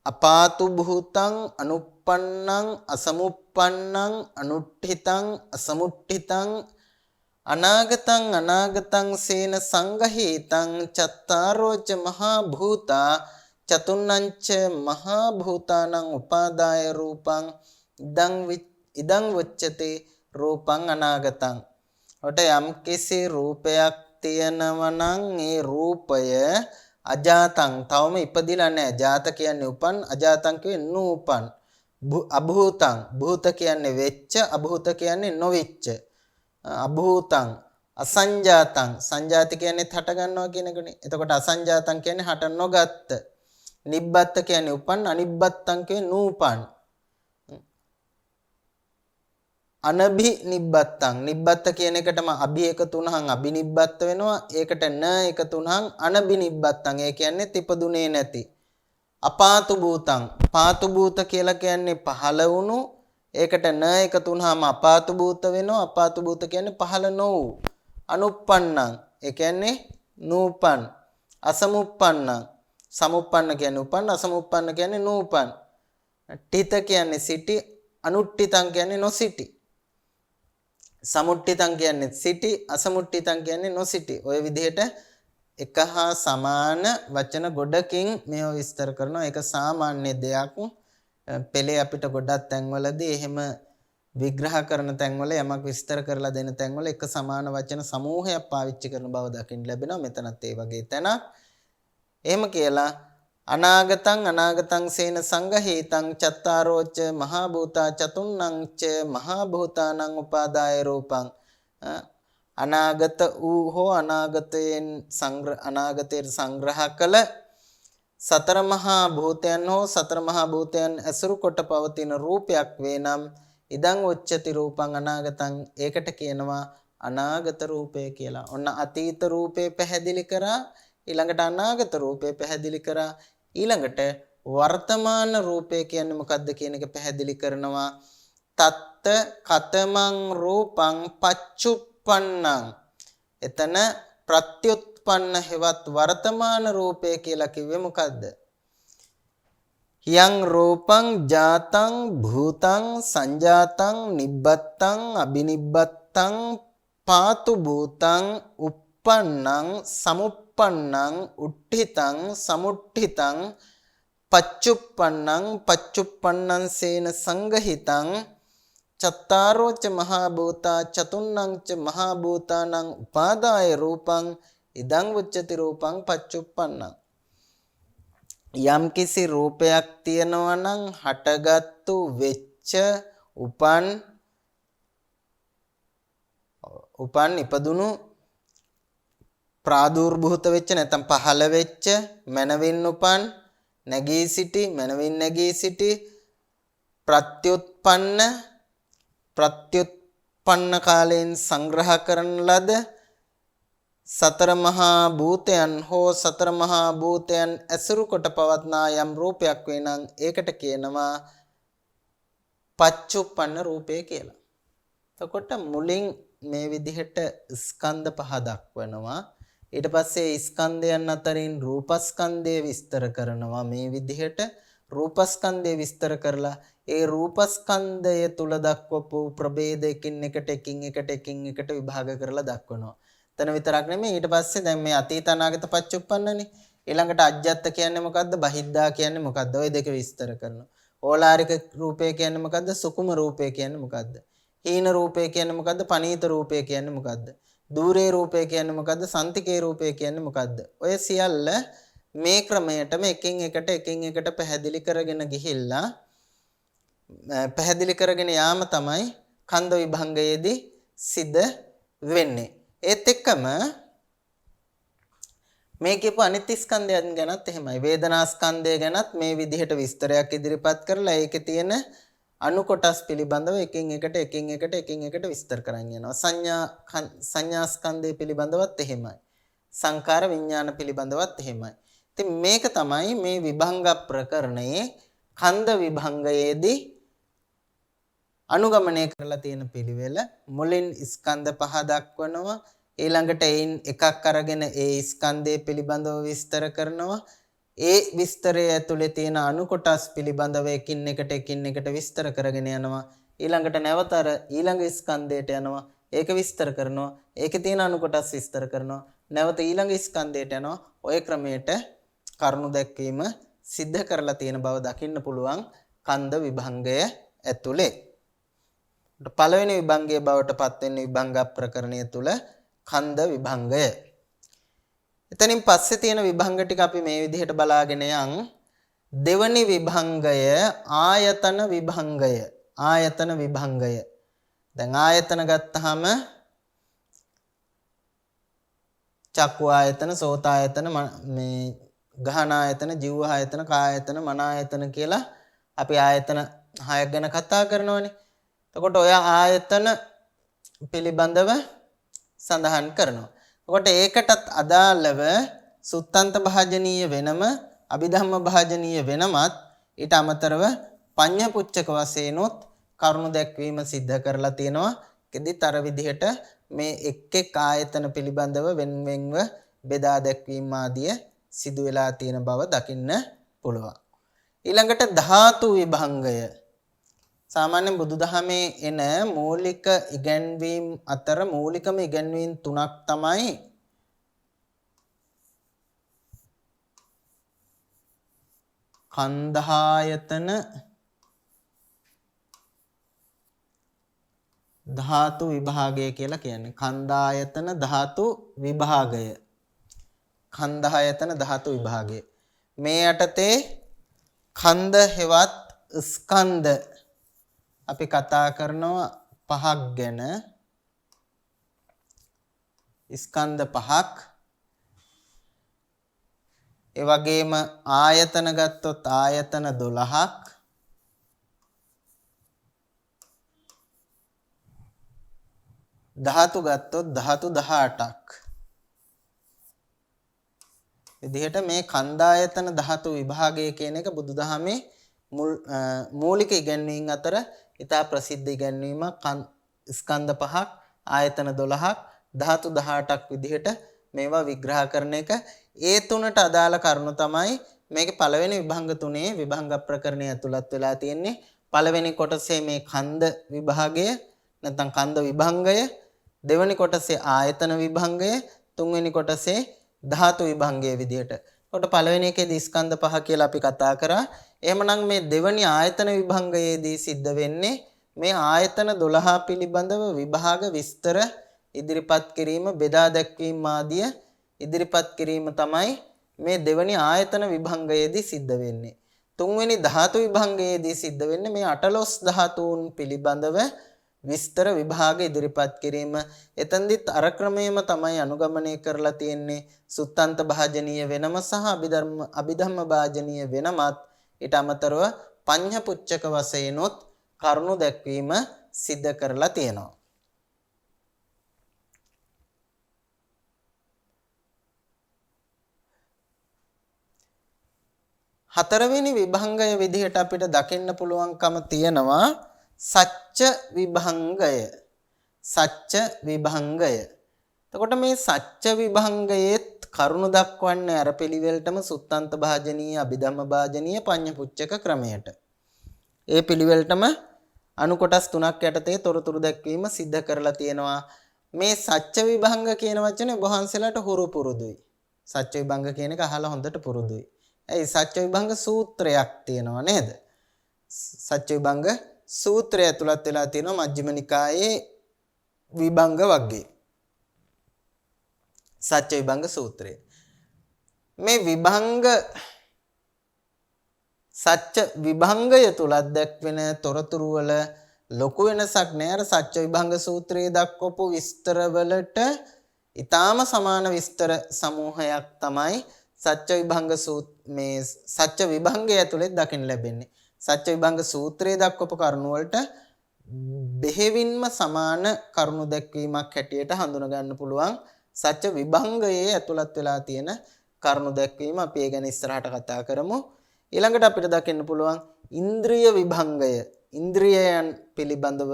අපාතු භූතං අනුප්පන්නං අසමුප්පන්නං අනුට්ඨිතං අසමුට්ඨිතං අනාගතං අනාගතං සේන සංගහිතං චත්තාරෝච මහා භූතා චතුන්නංච මහා භූතානං උපාදාය රූපං ඉදං වච්චති රූපං අනාගතං. ඔට යම් කිසි රූපයක් තියෙනවා නම් ඒ රූපය අජාතං තවම ඉපදිලා නැහැ. ජාත කියන්නේ උපන්, අජාතං කියන්නේ නූපන්. අභූතං භූත කියන්නේ වෙච්ච, අභූත කියන්නේ නොවිච්ච. අභූතං අසංජාතං සංජාති කියන්නේ හට ගන්නවා කියන එකනේ. එතකොට අසංජාතං කියන්නේ හට නොගත්ත. නිබ්බත්ත කියන්නේ උපන්, අනිබ්බත්තං කියන්නේ නූපන්. අනබි නිබ්බත්තං නිබ්බත්ත කියන එකටම අභි එකතු වුණහන් අබිනිබ්බත්ත වෙනවා. ඒකට න එකතු වුණහන් අනබි නිබ්බත්තං. ඒ කියන්නේ තිපදුනේ නැති. අපාතු භූතං පාතු භූත කියලා කියන්නේ පහළ වුණු. ඒකට න එකතු වුණාම අපාතු භූත වෙනවා. අපාතු භූත කියන්නේ පහළ නොවු. අනුප්පන්නං ඒ කියන්නේ නූපන්. අසමුප්පන්නං සමුප්පන්න කියන්නේ උපන්, අසමුප්පන්න කියන්නේ නූපන්. ඨිත කියන්නේ සිටි, අනුට්ඨිතං කියන්නේ නොසිටි. සමුට්ඨිතං කියන්නේ සිටි, අසමුට්ඨිතං කියන්නේ නොසිටි. ඔය විදිහට එක හා සමාන වචන ගොඩකින් මේව විස්තර කරනවා. ඒක සාමාන්‍ය දෙයක්. පෙළේ අපිට ගොඩක් තැන්වලදී එහෙම විග්‍රහ කරන තැන්වල යමක් විස්තර කරලා දෙන තැන්වල එක සමාන වචන සමූහයක් පාවිච්චි කරන බව දකින්න ලැබෙනවා. මෙතනත් ඒ වගේ තැනක්. එහෙම කියලා අනාගතං සේන සංගහීතං චත්තාරෝච මහා භූතා චතුන්නං ච මහා භූතානං උපාදාය රූපං. අනාගත වූ හෝ අනාගතයේ සංග්‍රහ කළ සතර මහා භූතයන් හෝ සතර මහා භූතයන් ඇසුරු කොට පවතින රූපයක් වේ නම් ඉදං උච්චති රූපං අනාගතං. ඒකට කියනවා අනාගත රූපය කියලා. ඔන්න අතීත රූපේ පැහැදිලි කරා, ඊළඟට අනාගත රූපේ පැහැදිලි කරා, ඊළඟට වර්තමාන රූපය කියන්නේ මොකද්ද කියන එක පැහැදිලි කරනවා. තත්ත කතමං රූපං පච්චුප්පන්නං. එතන ප්‍රත්‍යুৎපන්න හෙවත් වර්තමාන රූපය කියලා කිව්වේ මොකද්ද? යං රූපං ජාතං භූතං සංජාතං නිබ්බත්තං අබිනිබ්බත්තං පාතු භූතං uppannං සමුප්පන්නං උට්ඨිතං සමුට්ඨිතං පච්චුප්පන්නං සේන සංගහිතං චත්තාරෝච මහා භූතා චතුන්නං ච මහා භූතානං උපාදාය රූපං ඉදං උච්චති රූපං පච්චුප්පන්නං. යම් කිසි රූපයක් තියෙනවා නම් හටගත්තු වෙච්ච උපන් ඉපදුණු ප්‍රාදුර්භූත වෙච්ච නැත්නම් පහළ වෙච්ච මනවින් උපන් නැගී සිටි මනවින් නැගී සිටි ප්‍රත්‍යুৎපන්න කාලයෙන් සංග්‍රහ කරන ලද සතර මහා භූතයන් හෝ සතර මහා භූතයන් ඇසුරු කොට පවත්නා යම් රූපයක් වේ නම් ඒකට කියනවා පච්චුප්පන්න රූපය කියලා. එතකොට මුලින් මේ විදිහට ස්කන්ධ පහ දක්වනවා. ඊට පස්සේ ස්කන්ධයන් අතරින් රූපස්කන්ධය විස්තර කරනවා. මේ විදිහට රූපස්කන්ධය විස්තර කරලා ඒ රූපස්කන්ධය තුල දක්වපු ප්‍රභේදයකින් එකට විභාග කරලා දක්වනවා. තන විතරක් නෙමෙයි ඊට පස්සේ දැන් මේ අතීත අනාගත පච්චුප්පන්නනේ. ඊළඟට අජ්ජත් කියන්නේ මොකද්ද? බහිද්දා කියන්නේ මොකද්ද? ওই දෙක විස්තර කරනවා. ඕලාරික රූපය කියන්නේ මොකද්ද? සුකුම රූපය කියන්නේ මොකද්ද? හීන රූපය කියන්නේ මොකද්ද? පනීත රූපය කියන්නේ මොකද්ද? දූරේ රූපය කියන්නේ මොකද්ද? සන්තිකේ රූපය කියන්නේ මොකද්ද? ඔය සියල්ල මේ ක්‍රමයටම එකින් එකට පැහැදිලි කරගෙන ගිහිල්ලා පැහැදිලි කරගෙන යාම තමයි කන්ද විභංගයේදී සිද්ධ වෙන්නේ. ඒත් එක්කම මේ කියපු අනිත්‍ය ස්කන්ධයන් ගැනත් එහෙමයි. වේදනා ස්කන්ධය ගැනත් මේ විදිහට විස්තරයක් ඉදිරිපත් කරලා ඒකේ තියෙන අණු කොටස් පිළිබඳව එකින් එකට විස්තර කරන් යනවා. සංඥා ස්කන්ධය පිළිබඳවත් එහෙමයි. සංකාර විඥාන පිළිබඳවත් එහෙමයි. ඉතින් මේක තමයි මේ විභංග ප්‍රකරණයේ කන්ද විභංගයේදී අනුගමනය කරලා තියෙන පිළිවෙල. මුලින් ස්කන්ධ පහ දක්වනවා. ඊළඟට එයින් එකක් අරගෙන ඒ ස්කන්ධය පිළිබඳව විස්තර කරනවා. ඒ විස්තරය ඇතුලේ තියෙන අණු කොටස් පිළිබඳව එකින් එකට විස්තර කරගෙන යනවා. ඊළඟට නැවත අර ඊළඟ ස්කන්ධයට යනවා. ඒක විස්තර කරනවා. ඒකේ තියෙන අණු කොටස් විස්තර කරනවා. නැවත ඊළඟ ස්කන්ධයට යනවා. ඔය ක්‍රමයට කරුණු දැක්වීම සිද්ධ කරලා තියෙන බව දකින්න පුළුවන් කන්ද විභංගය ඇතුලේ. පළවෙනි විභංගයේ බවට පත් වෙන විභංග ප්‍රකරණය තුල කන්ද විභංගය. එතනින් පස්සේ තියෙන විභංග ටික අපි මේ විදිහට බලාගෙන යන්. දෙවනි විභංගය ආයතන විභංගය. ආයතන විභංගය. දැන් ආයතන ගත්තාම චක්කු ආයතන, සෝත ආයතන, මේ ගහන ආයතන, ජීව ආයතන, කායතන, මන ආයතන කියලා අපි ආයතන 6ක් ගැන කතා කරනවානේ. එතකොට ඔය ආයතන පිළිබඳව සඳහන් කරනවා. එතකොට ඒකටත් අදාළව සුත්තන්ත භාජනීය වෙනම, අභිධම්ම භාජනීය වෙනමත් ඊට අමතරව පඤ්ඤපුච්චක වශයෙන්ොත් කරුණු දැක්වීම සිද්ධ කරලා තියෙනවා. ඒකෙදිත් අර විදිහට මේ එක් එක් ආයතන පිළිබඳව වෙන්වෙන්ව බෙදා දැක්වීම ආදිය සිදු වෙලා තියෙන බව දකින්න පුළුවන්. ඊළඟට ධාතු විභංගය. සාමාන්‍යයෙන් බුදුදහමේ එන මූලික ඉගැන්වීම් අතර මූලිකම ඉගැන්වීම් තුනක් තමයි කන්ධායතන ධාතු විභාගය කියලා කියන්නේ. කන්ධායතන ධාතු විභාගය. කන්ධායතන ධාතු විභාගය. මේ යටතේ කන්ද හෙවත් ස්කන්ධ අපි කතා කරනවා පහක් ගැන. ස්කන්ධ පහක්. ඒ වගේම ආයතන ගත්තොත් ආයතන 12ක්. ධාතු ගත්තොත් ධාතු 18ක්. විදිහට මේ කන්දායතන ධාතු විභාගය කියන එක බුදුදහමේ මූලික ඉගැන්වීම් අතර ඉතා ප්‍රසිද්ධ ඉගැන්වීමක්. ස්කන්ධ පහක්, ආයතන 12ක්, ධාතු 18ක් විදිහට මේවා විග්‍රහ කරන එක. ඒ තුනට අදාළ කරුණු තමයි මේකේ පළවෙනි විභංග තුනේ විභංග ප්‍රකරණය ඇතුළත් වෙලා තියෙන්නේ. පළවෙනි කොටසේ මේ කන්ද විභාගය නැත්නම් කන්ද විභංගය, දෙවෙනි කොටසේ ආයතන විභංගය, තුන්වෙනි කොටසේ ධාතු විභංගයේ විදිහට. කොට පළවෙනි එකේදී ස්කන්ධ පහ කියලා අපි කතා කරා. එහෙමනම් මේ දෙවෙනි ආයතන විභංගයේදී සිද්ධ වෙන්නේ මේ ආයතන 12 පිළිබඳව විභාග විස්තර ඉදිරිපත් කිරීම, බෙදා දැක්වීම ආදිය ඉදිරිපත් කිරීම තමයි මේ දෙවෙනි ආයතන විභංගයේදී සිද්ධ වෙන්නේ. තුන්වෙනි ධාතු විභංගයේදී සිද්ධ වෙන්නේ මේ 18 ධාතුන් පිළිබඳව විස්තර විභාග ඉදිරිපත් කිරීම. එතෙන්දිත් අර ක්‍රමයේම තමයි අනුගමනය කරලා තියෙන්නේ. සුත්තන්ත භාජනීය වෙනම සහ අභිධම්ම භාජනීය වෙනමත් ඊට අමතරව පඤ්ඤපුච්චක වශයෙන්ොත් කරුණු දැක්වීම සිද්ධ කරලා තියෙනවා. හතරවෙනි විභංගය විදිහට අපිට දකින්න පුළුවන්කම තියෙනවා සච්ච විභංගය. සච්ච විභංගය. එතකොට මේ සච්ච විභංගයේත් කරුණු දක්වන්නේ අර පිළිවෙලටම සුත්තන්ත භාජනීය, අභිධම්ම භාජනීය, පඤ්ඤපුච්චක ක්‍රමයට. ඒ පිළිවෙලටම අනු කොටස් තුනක් යටතේ තොරතුරු දැක්වීම සිද්ධ කරලා තියෙනවා. මේ සච්ච විභංග කියන වචනේ වහන්සලාට හුරු පුරුදුයි. සච්ච විභංග කියන එක අහලා හොඳට පුරුදුයි. ඒ සච්ච විභංග සූත්‍රයක් තියෙනවා නේද? සච්ච විභංග සූත්‍රය ඇතුළත් වෙලා තියෙනවා මජ්ක්‍ධිම නිකායේ විභංග වර්ගයේ. සච්ච විභංග සූත්‍රය. මේ විභංග සච්ච විභංගය තුලත් දැක්වෙන තොරතුරු වල ලොකු වෙනසක් නෑ. අර සච්ච විභංග සූත්‍රයේ දක්වපු විස්තර වලට ඊටාම සමාන විස්තර සමූහයක් තමයි සච්ච විභංග මේ සච්ච විභංගය ඇතුලේ දකින්න ලැබෙන්නේ. සච්ච විභංග සූත්‍රයේ දක්වපු කරුණු වලට බෙහෙවින්ම සමාන කරුණු දැක්වීමක් හැටියට හඳුනා ගන්න පුළුවන්. සච්ච විභංගයේ ඇතුළත් වෙලා තියෙන කරුණු දැක්වීම අපි ඒ ගැන ඉස්සරහට කතා කරමු. ඊළඟට අපිට දකින්න පුළුවන් ඉන්ද්‍රිය විභංගය. ඉන්ද්‍රියයන් පිළිබඳව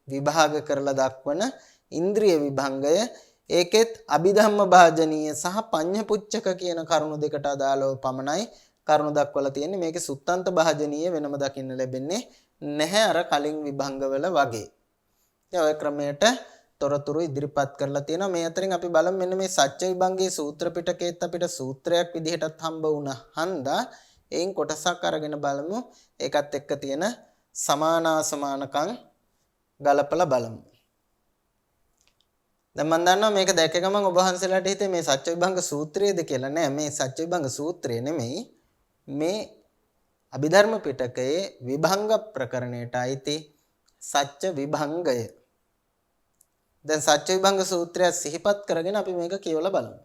විභාග කරලා දක්වන ඉන්ද්‍රිය විභංගය. ඒකෙත් අභිධම්ම භාජනීය සහ පඤ්ඤපුච්චක කියන කරුණු දෙකට අදාළව පමණයි කරුණු දක්වලා තියෙන්නේ. මේකේ සුත්තන්ත භාජනීය වෙනම දකින්න ලැබෙන්නේ නැහැ අර කලින් විභංගවල වගේ. ඉතින් ඔය ක්‍රමයට තොරතුරු ඉදිරිපත් කරලා තියෙනවා. මේ අතරින් අපි බලමු මෙන්න මේ සච්ච විභංගයේ සූත්‍ර පිටකයේත් අපිට සූත්‍රයක් විදිහටත් හම්බ වුණා. හන්දා එයින් කොටසක් අරගෙන බලමු. ඒකත් එක්ක තියෙන සමානාසමානකම් ගලපලා බලමු. දැන් මම දන්නවා මේක දැක්ක ගමන් ඔබ වහන්සේලාට හිතේ මේ සච්ච විභංග සූත්‍රයේද කියලා. නෑ, මේ සච්ච විභංග සූත්‍රය නෙමෙයි. මේ අභිධර්ම පිටකයේ විභංග ප්‍රකරණයට අයිති සච්ච විභංගය. දැන් සච්ච විභංග සූත්‍රය සිහිපත් කරගෙන අපි මේක කියවලා බලමු.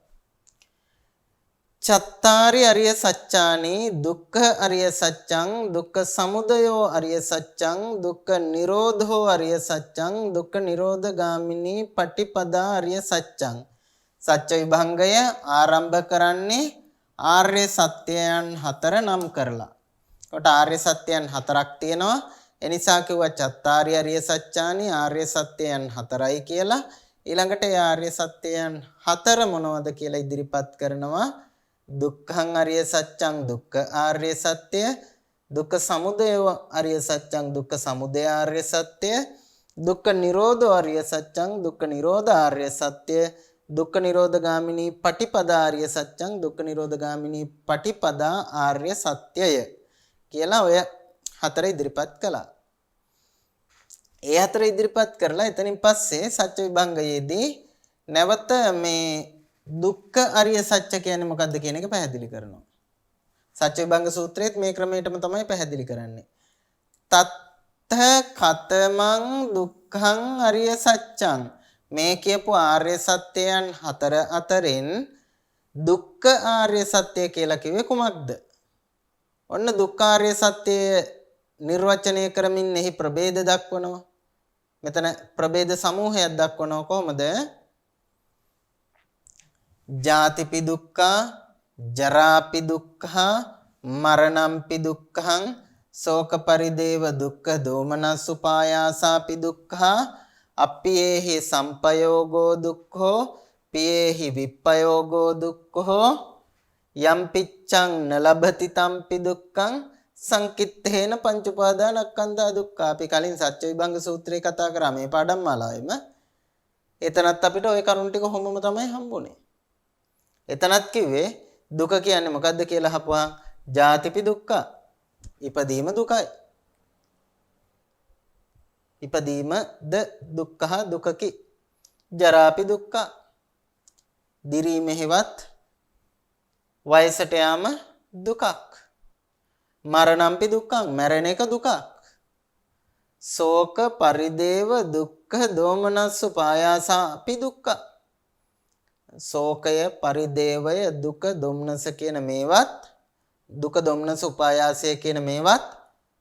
චත්තාරි අරිය සත්‍යානි දුක්ඛ අරිය සත්‍යං දුක්ඛ සමුදයෝ අරිය සත්‍යං දුක්ඛ නිරෝධෝ අරිය සත්‍යං දුක්ඛ නිරෝධ ගාමිනී පටිපදා අරිය සත්‍යං. සත්‍ය විභංගය ආරම්භ කරන්නේ ආර්ය සත්‍යයන් හතර නම් කරලා. කොට ආර්ය සත්‍යයන් හතරක් තියෙනවා. එනිසා කිව්වා චත්තාරි අරිය සත්‍යානි ආර්ය සත්‍යයන් හතරයි කියලා. ඊළඟට ආර්ය සත්‍යයන් හතර මොනවද කියලා ඉදිරිපත් කරනවා. දුක්ඛං අරිය සත්‍යං දුක්ඛ ආර්ය සත්‍ය, දුක්ඛ සමුදය අරිය සත්‍යං දුක්ඛ සමුදය ආර්ය සත්‍ය, දුක්ඛ නිරෝධෝ අරිය සත්‍යං දුක්ඛ නිරෝධ ආර්ය සත්‍ය, දුක්ඛ නිරෝධගාමිනී පටිපදා ආර්ය සත්‍යං දුක්ඛ නිරෝධගාමිනී පටිපදා ආර්ය සත්‍යය කියලා ඔය හතර ඉදිරිපත් කළා. ඒ හතර ඉදිරිපත් කරලා එතනින් පස්සේ සත්‍ය විභංගයේදී නැවත මේ දුක්ඛ අරිය සත්‍ය කියන්නේ මොකක්ද කියන එක පැහැදිලි කරනවා. සත්‍ය විභංග සූත්‍රයේත් මේ ක්‍රමයටම තමයි පැහැදිලි කරන්නේ. තත්ථ කතමං දුක්ඛං අරිය සත්‍යං, මේ කියපු ආර්ය සත්‍යයන් හතර අතරින් දුක්ඛ ආර්ය සත්‍ය කියලා කිව්වේ කුමක්ද? ඔන්න දුක්ඛ ආර්ය සත්‍ය නිර්වචනය කරමින් එහි ප්‍රභේද දක්වනවා. මෙතන ප්‍රභේද සමූහයක් දක්වනවා. කොහොමද? ජාතිපි දුක්ඛා, ජරාපි දුක්ඛා, මරණම්පි දුක්ඛං, ශෝක පරිදේව දුක්ඛ දෝමනස්සුපායාසාපි දුක්ඛා, අප්පියේහි සම්පයෝගෝ දුක්ඛෝ, පියේහි විප්පයෝගෝ දුක්ඛෝ, යම් පිච්ඡං නලභති තම්පි දුක්ඛං සංකිට්ඨේන පංච උපාදානස්කන්ධා දුක්ඛ. අපි කලින් සත්‍ය විභංග සූත්‍රය කතා කරා මේ පාඩම් මාලාවෙම. එතනත් අපිට ওই කරුණු ටික කොහොමම තමයි හම්බුනේ. එතනත් කිව්වේ දුක කියන්නේ මොකද්ද කියලා අහපුවා ජාතිපි දුක්ඛ, ඉපදීම දුකයි. ඉපදීම ද දුක්ඛ දුකකි. ජරාපි දුක්ඛ, දිරීමෙහිවත් වයසට යාම දුකක්. මරණම්පි දුක්ඛං, මැරෙන එක දුකක්. ශෝක පරිදේව දුක්ඛ දෝමනස්සුපායාසාපි දුක්ඛ, ශෝකය පරිදේවය දුක දොම්නස කියන මේවත්, දුක දොම්නස උපායාසය කියන මේවත්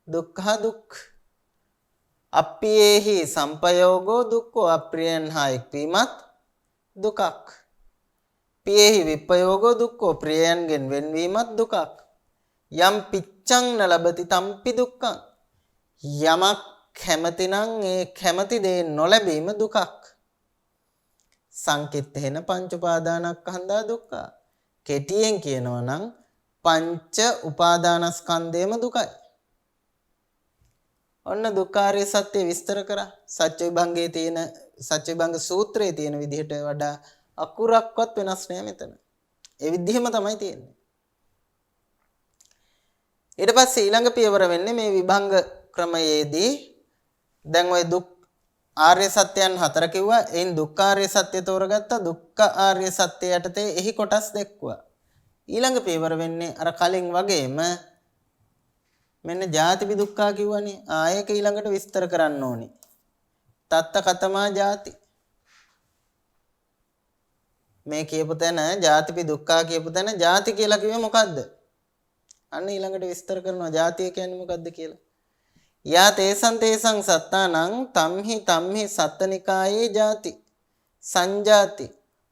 දුක්ඛ දුක්. අප්පියේහි සම්පයෝගෝ දුක්ඛෝ, අප්‍රියයන් හා එක්වීමත් දුකක්. පියේහි විප්පයෝගෝ දුක්ඛෝ, ප්‍රියයන්ගෙන් වෙන්වීමත් දුකක්. යම් පිච්ඡං නලබති තම්පි දුක්ඛං, යමක් කැමතිනම් ඒ කැමති දේ නොලැබීම දුකක්. සංකිට්ඨේන පංච උපාදානස්කන්ධා දුක්ඛ, කෙටියෙන් කියනවා නම් පංච උපාදානස්කන්ධයම දුකයි. ඔන්න දුක්ඛාරිය සත්‍ය විස්තර කරා. සත්‍ය විභංගයේ තියෙන, සත්‍ය විභංග සූත්‍රයේ තියෙන විදිහට වඩා අකුරක්වත් වෙනස් නෑ මෙතන. ඒ විදිහම තමයි තියෙන්නේ. ඊට පස්සේ ඊළඟ පියවර වෙන්නේ මේ විභංග ක්‍රමයේදී දැන් ওই දුක් ආර්ය සත්‍යයන් හතර කිව්වා. එයින් දුක්ඛාර්ය සත්‍ය තෝරගත්තා. දුක්ඛ ආර්ය සත්‍ය යටතේ එහි කොටස් දැක්වුවා. ඊළඟ පියවර වෙන්නේ අර කලින් වගේම මෙන්න ජාතිපි දුක්ඛා කිව්වනේ. ඒක ඊළඟට විස්තර කරන්න ඕනේ. තත්ත කතමා ජාති, මේ කියපු තැන ජාතිපි දුක්ඛා කියපු තැන ජාති කියලා කිව්වේ මොකද්ද? අන්න ඊළඟට විස්තර කරනවා ජාතිය කියන්නේ මොකද්ද කියලා. යා තේසං තේසං සත්තානං තම්හි සත්තනිකායේ ජාති සංජාති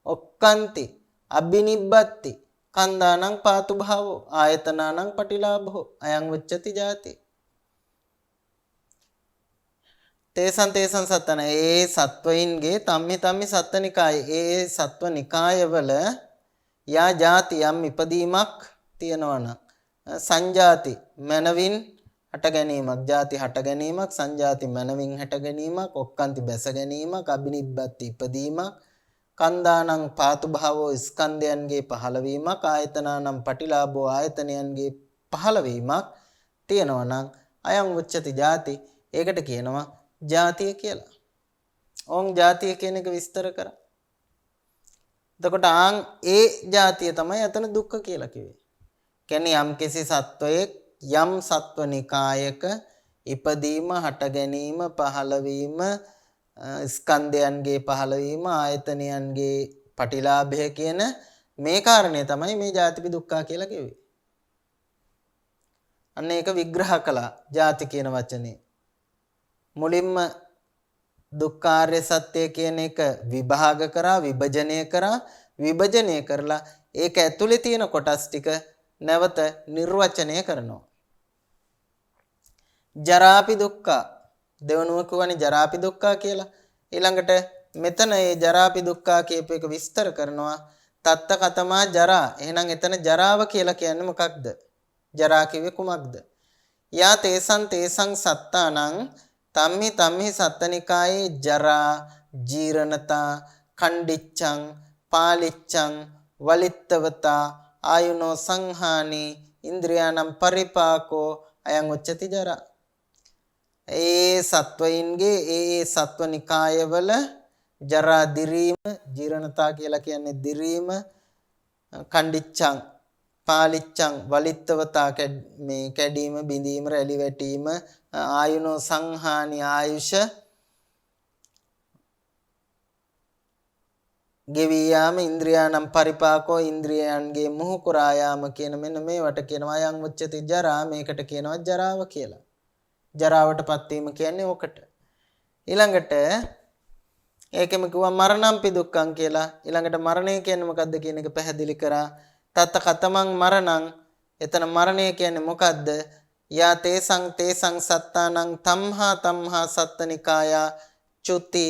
ඔක්칸ති අබ්බිනිබ්බත්ති කන්දානං පාතු භාවෝ ආයතනානං පටිලාභෝ අයං උච්චති ජාති. තේසං තේසං සත්තන, ඒ සත්වයින්ගේ තම්හි සත්තනිකායේ, ඒ සත්ව නිකායවල යා ජාති යම් ඉපදීමක් තියෙනවා නම්, සංජාති මනවින් හට ගැනීමක්, ජාති හට ගැනීමක්, සංජාති මනවින් හට ගැනීමක්, ඔක්කාන්ති බැස ගැනීමක්, අබිනිබ්බත් ඉපදීමක්, කන්දානං පාතු භාවෝ ස්කන්ධයන්ගේ පහළවීමක්, ආයතනානම් පටිලාභෝ ආයතනයන්ගේ පහළවීමක් තියෙනවා නම් අයං උච්චති ජාති, ඒකට කියනවා ජාතිය කියලා. ඕන් ජාතිය කියන එක විස්තර කරා. එතකොට ඒ ජාතිය තමයි අතන දුක්ඛ කියලා කිව්වේ. කියන්නේ යම් කිසි සත්වයක යම් සත්වනිකායක ඉපදීම, හට ගැනීම, පහළවීම, ස්කන්ධයන්ගේ පහළවීම, ආයතනයන්ගේ පටිලාභය කියන මේ කාරණේ තමයි මේ ජාතිපි දුක්ඛ කියලා කිව්වේ. අන්න ඒක විග්‍රහ කළා ජාති කියන වචනේ. මුලින්ම දුක්ඛාර්ය සත්‍ය කියන එක විභාග කරා, විභජනය කරා, විභජනය කරලා ඒක ඇතුලේ තියෙන කොටස් ටික නැවත නිර්වචනය කරනවා. ජරාපි දුක්ඛ, දෙවනුව කියවනේ ජරාපි දුක්ඛ කියලා. ඊළඟට මෙතන මේ ජරාපි දුක්ඛ කියප එක විස්තර කරනවා. තත්ත කතමා ජරා. එහෙනම් එතන ජරාව කියලා කියන්නේ මොකක්ද? ජරා කිව්වේ කුමක්ද? යා තේසං තේසං සත්තානං තම්හි තම්හි සත්තනිකායේ ජරා ජීරණතා කණ්ඩිච්ඡං පාලිච්ඡං වලිත්තවතා ආයුනෝ සංහානි ඉන්ද්‍රියානම් පරිපාකෝ අයං උච්චති ජරා. ඒ සත්වයින්ගේ ඒ සත්වනිකායවල ජරා දිරීම ජීරණතා කියලා කියන්නේ දිරීම කණ්ඩිච්ඡං පාලිච්ඡං වලිත්තවතා මේ කැඩීම බිඳීම රැලි වැටීම ආයුනෝ සංහානි ආයුෂ ගෙවී යාම ඉන්ද්‍රියානම් පරිපාකෝ ඉන්ද්‍රියයන්ගේ මුහු කුරා යාම කියන මෙන්න මේවට කියනවා අයං උච්චති ජරා. මේකට කියනවා ජරාව කියලා. ජරාවටපත් වීම කියන්නේ ඕකට. ඊළඟට ඒකෙම කිව්වා මරණම්පි දුක්ඛං කියලා. ඊළඟට මරණය කියන්නේ මොකද්ද කියන එක පැහැදිලි කරා. තත කතමං මරණං. එතන මරණය කියන්නේ මොකද්ද? යා තේසං තේසං සත්තානං තම්හා තම්හා සත්තනිකායා චුති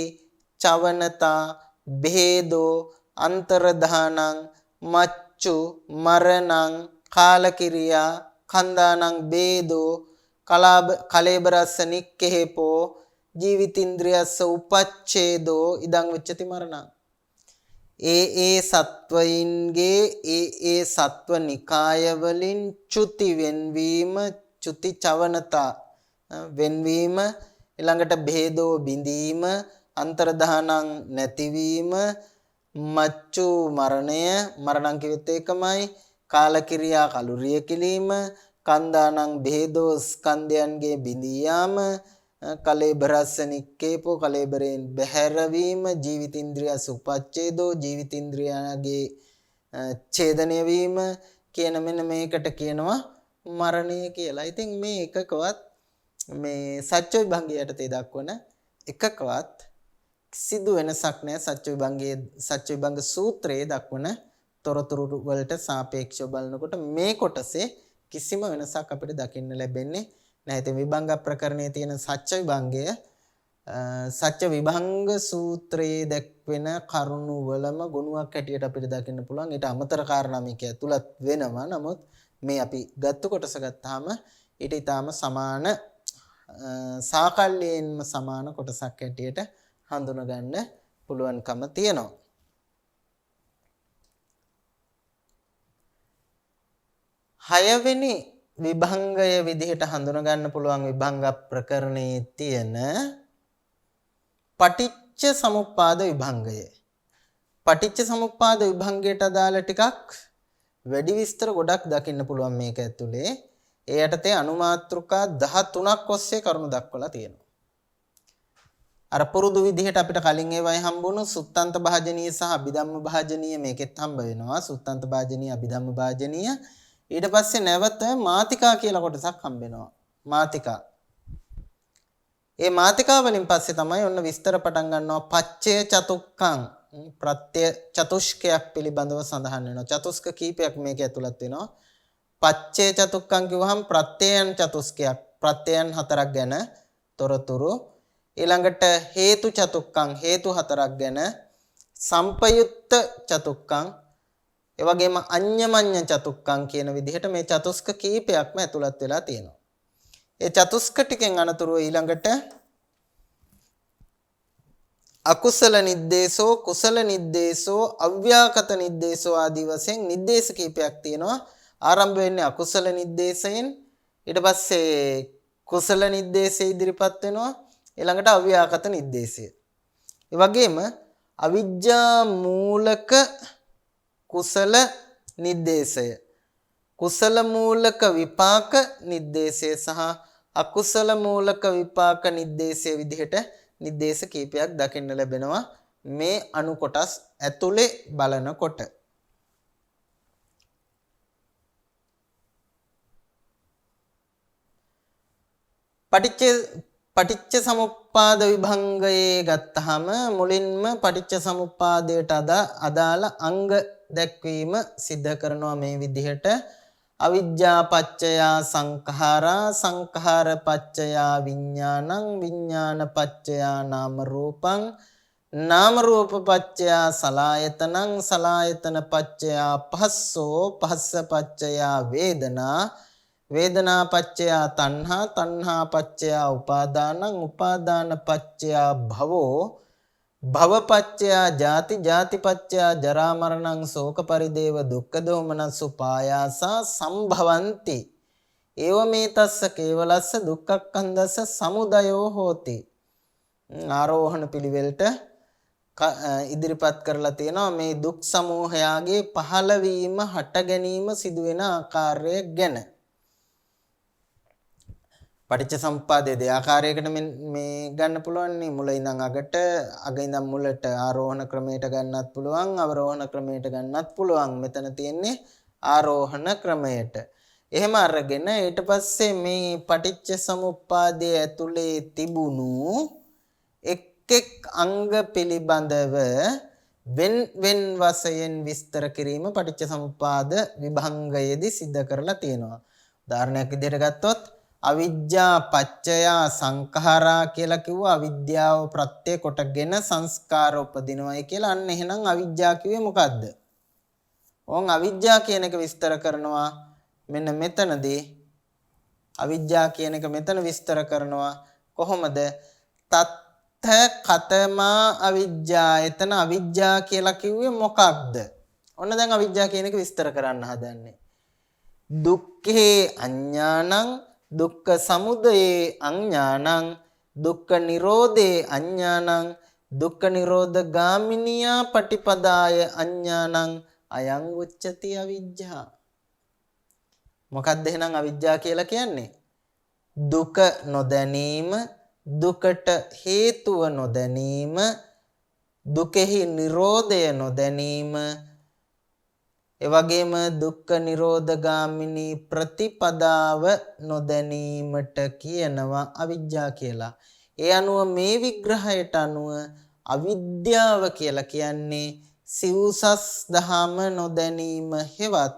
චවනතා භේදෝ අන්තරදානං මච්චු මරණං කාලකිරියා කන්දානං භේදෝ කලේබරස්ස නික්කේපෝ ජීවිතින්ද්‍රියස්ස උපච්ඡේදෝ ඉදං උච්චති මරණං. ඒ සත්වයින්ගේ ඒ සත්ව නිකාය වලින් චුති වෙන්වීම චුති චවනතා වෙන්වීම ඊළඟට භේදෝ බිඳීම අන්තරදානං නැතිවීම මච්චු මරණය මරණං කිව්වෙත් ඒකමයි කාලකිරියා කලුරිය කිලීම කන්දානං භේදෝ ස්කන්ධයන්ගේ බිඳී යාම කලේබරස්ස නික්කේපෝ කලේබරෙන් බැහැරවීම ජීවිතින්ද්‍රිය සුපච්ඡේදෝ ජීවිතින්ද්‍රියගේ ඡේදනය වීම කියන මෙන්න මේකට කියනවා මරණය කියලා. ඉතින් මේ එකකවත් මේ සත්‍ය විභංගයට තේ දක්වන එකකවත් සිදු වෙනසක් නැහැ සත්‍ය විභංග සූත්‍රයේ දක්වන තොරතුරු වලට සාපේක්ෂව බලනකොට මේ කොටසේ කිසිම වෙනසක් අපිට දකින්න ලැබෙන්නේ නැහැ. ඉතින් විභංග ප්‍රකරණයේ තියෙන සත්‍ය විභංගය සත්‍ය විභංග සූත්‍රයේ දැක්වෙන කරුණු වලම ගුණයක් හැටියට අපිට දකින්න පුළුවන්. ඊට අමතර කාරණා මේක ඇතුළත් වෙනවා. නමුත් මේ අපි ගත්ත කොටස ගත්තාම ඊට ඊටාම සමාන සාකල්යෙන්ම සමාන කොටසක් හැටියට හඳුන ගන්න පුළුවන්කම තියෙනවා. හයවෙනි විභංගය විදිහට හඳුන ගන්න පුළුවන් විභංග ප්‍රකරණයේ තියෙන පටිච්ච සමුප්පාද විභංගය. පටිච්ච සමුප්පාද විභංගයට අදාළ ටිකක් වැඩි විස්තර ගොඩක් දකින්න පුළුවන් මේක ඇතුලේ. ඒ යටතේ අනුමාත්‍රිකා 13ක් ඔස්සේ කරුණු දක්වලා තියෙනවා. අර පුරුදු විදිහට අපිට කලින් ඒවයි හම්බුණු සුත්තන්ත භාජනීය සහ අභිධම්ම භාජනීය මේකෙත් හම්බ වෙනවා. සුත්තන්ත භාජනීය අභිධම්ම භාජනීය ඊට පස්සේ නැවත මාතිකා කියලා කොටසක් හම්බ වෙනවා. මාතිකා. ඒ මාතිකා වලින් පස්සේ තමයි ඔන්න විස්තර පටන් ගන්නවා පච්චේ චතුක්කං ප්‍රත්‍ය චතුෂ්කයක් පිළිබඳව සඳහන් වෙනවා. චතුස්ක කීපයක් මේක ඇතුළත් වෙනවා. පච්චේ චතුක්කං කිව්වහම ප්‍රත්‍යයන් චතුස්කයක් ප්‍රත්‍යයන් හතරක් ගැන තොරතුරු. ඊළඟට හේතු චතුක්කං හේතු හතරක් ගැන සම්පයුත්ත චතුක්කං ඒ වගේම අඤ්ඤමඤ්ඤ චතුක්කං කියන විදිහට මේ චතුස්ක කීපයක්ම ඇතුළත් වෙලා තියෙනවා. ඒ චතුස්ක ටිකෙන් අනතුරුව ඊළඟට අකුසල නිද්දේශෝ කුසල නිද්දේශෝ අව්‍යාකත නිද්දේශෝ ආදී වශයෙන් නිද්දේශ කීපයක් තියෙනවා. ආරම්භ වෙන්නේ අකුසල නිද්දේශයෙන් ඊට පස්සේ කුසල නිද්දේශය ඉදිරිපත් වෙනවා. ඊළඟට අව්‍යාකත නිද්දේශය. ඒ වගේම අවිජ්ජා මූලක කුසල නිද්දේශය කුසල මූලක විපාක නිද්දේශය සහ අකුසල මූලක විපාක නිද්දේශය විදිහට නිද්දේශ කීපයක් දකින්න ලැබෙනවා මේ අණු කොටස් ඇතුලේ බලනකොට. පටිච්ච සමුප්පාද විභංගයේ ගත්තහම මුලින්ම පටිච්ච සමුප්පාදයට අදාළ අංග දැක්වීම සිද්ධ කරනවා මේ විදිහට. අවිජ්ජා පච්චයා සංඛාරා සංඛාර පච්චයා විඥානං විඥාන පච්චයා නාම රූපං නාම රූප පච්චය සලායතනං සලායතන පච්චය පහස්සෝ පහස්ස පච්චය වේදනා වේදනා පච්චය තණ්හා තණ්හා පච්චය උපාදානං උපාදාන පච්චය භවෝ භව පච්චය ජාති ජාති පච්චය ජරා මරණං ශෝක පරිදේව දුක්ඛ දෝමනස්ස උපායාසා සම්භවಂತಿ ඒවමේතස්ස කේවලස්ස දුක්ඛක්ඛන්දස්ස සමුදයෝ හෝති. ආරෝහණ පිළිවෙලට ඉදිරිපත් කරලා තියෙනවා මේ දුක් සමූහයාගේ පහළවීම හට ගැනීම සිදුවෙන ආකාරය ගැන. පටිච්චසමුප්පාදයේ දෙආකාරයකට මේ ගන්න පුළුවන් නේ. මුල ඉඳන් අගට, අග ඉඳන් මුලට ආරෝහණ ක්‍රමයට ගන්නත් පුළුවන්, අවරෝහණ ක්‍රමයට ගන්නත් පුළුවන්. මෙතන තියෙන්නේ ආරෝහණ ක්‍රමයට. එහෙම අරගෙන ඊට පස්සේ මේ පටිච්චසමුප්පාදයේ ඇතුලේ තිබුණු එක් අංග පිළිබඳව වෙන් වශයෙන් විස්තර කිරීම පටිච්චසමුප්පාද විභංගයේදී සිද්ධ කරලා තියෙනවා. උදාහරණයක් විදිහට ගත්තොත් අවිජ්ජා පච්චය සංඛාරා කියලා කිව්වා. අවිද්‍යාව ප්‍රත්‍ය කොටගෙන සංස්කාර උපදිනවයි කියලා. අන්න එහෙනම් අවිජ්ජා කිව්වේ මොකද්ද? ඕන් අවිජ්ජා කියන එක විස්තර කරනවා. මෙන්න මෙතනදී අවිජ්ජා කියන එක මෙතන විස්තර කරනවා. කොහොමද? තත්ථ කතමා අවිජ්ජා. එතන අවිජ්ජා කියලා කිව්වේ මොකක්ද? ඔන්න දැන් අවිජ්ජා කියන එක විස්තර කරන්න හදන්නේ. දුක්ඛේ අඥානං දුක්ඛ සමුදයේ අඥානං දුක්ඛ නිරෝධේ අඥානං දුක්ඛ නිරෝධ ගාමිනියා පටිපදාය අඥානං අයං උච්චති අවිජ්ජා. මොකක්ද එහෙනම් අවිජ්ජා කියලා කියන්නේ? දුක නොදැනීම, දුකට හේතුව නොදැනීම, දුකෙහි නිරෝධය නොදැනීම, එවැගේම දුක්ඛ නිරෝධ ගාමිනී ප්‍රතිපදාව නොදැනීමට කියනවා අවිජ්ජා කියලා. ඒ අනුව මේ විග්‍රහයට අනුව අවිද්‍යාව කියලා කියන්නේ සිව්සස් දහම නොදැනීම හෙවත්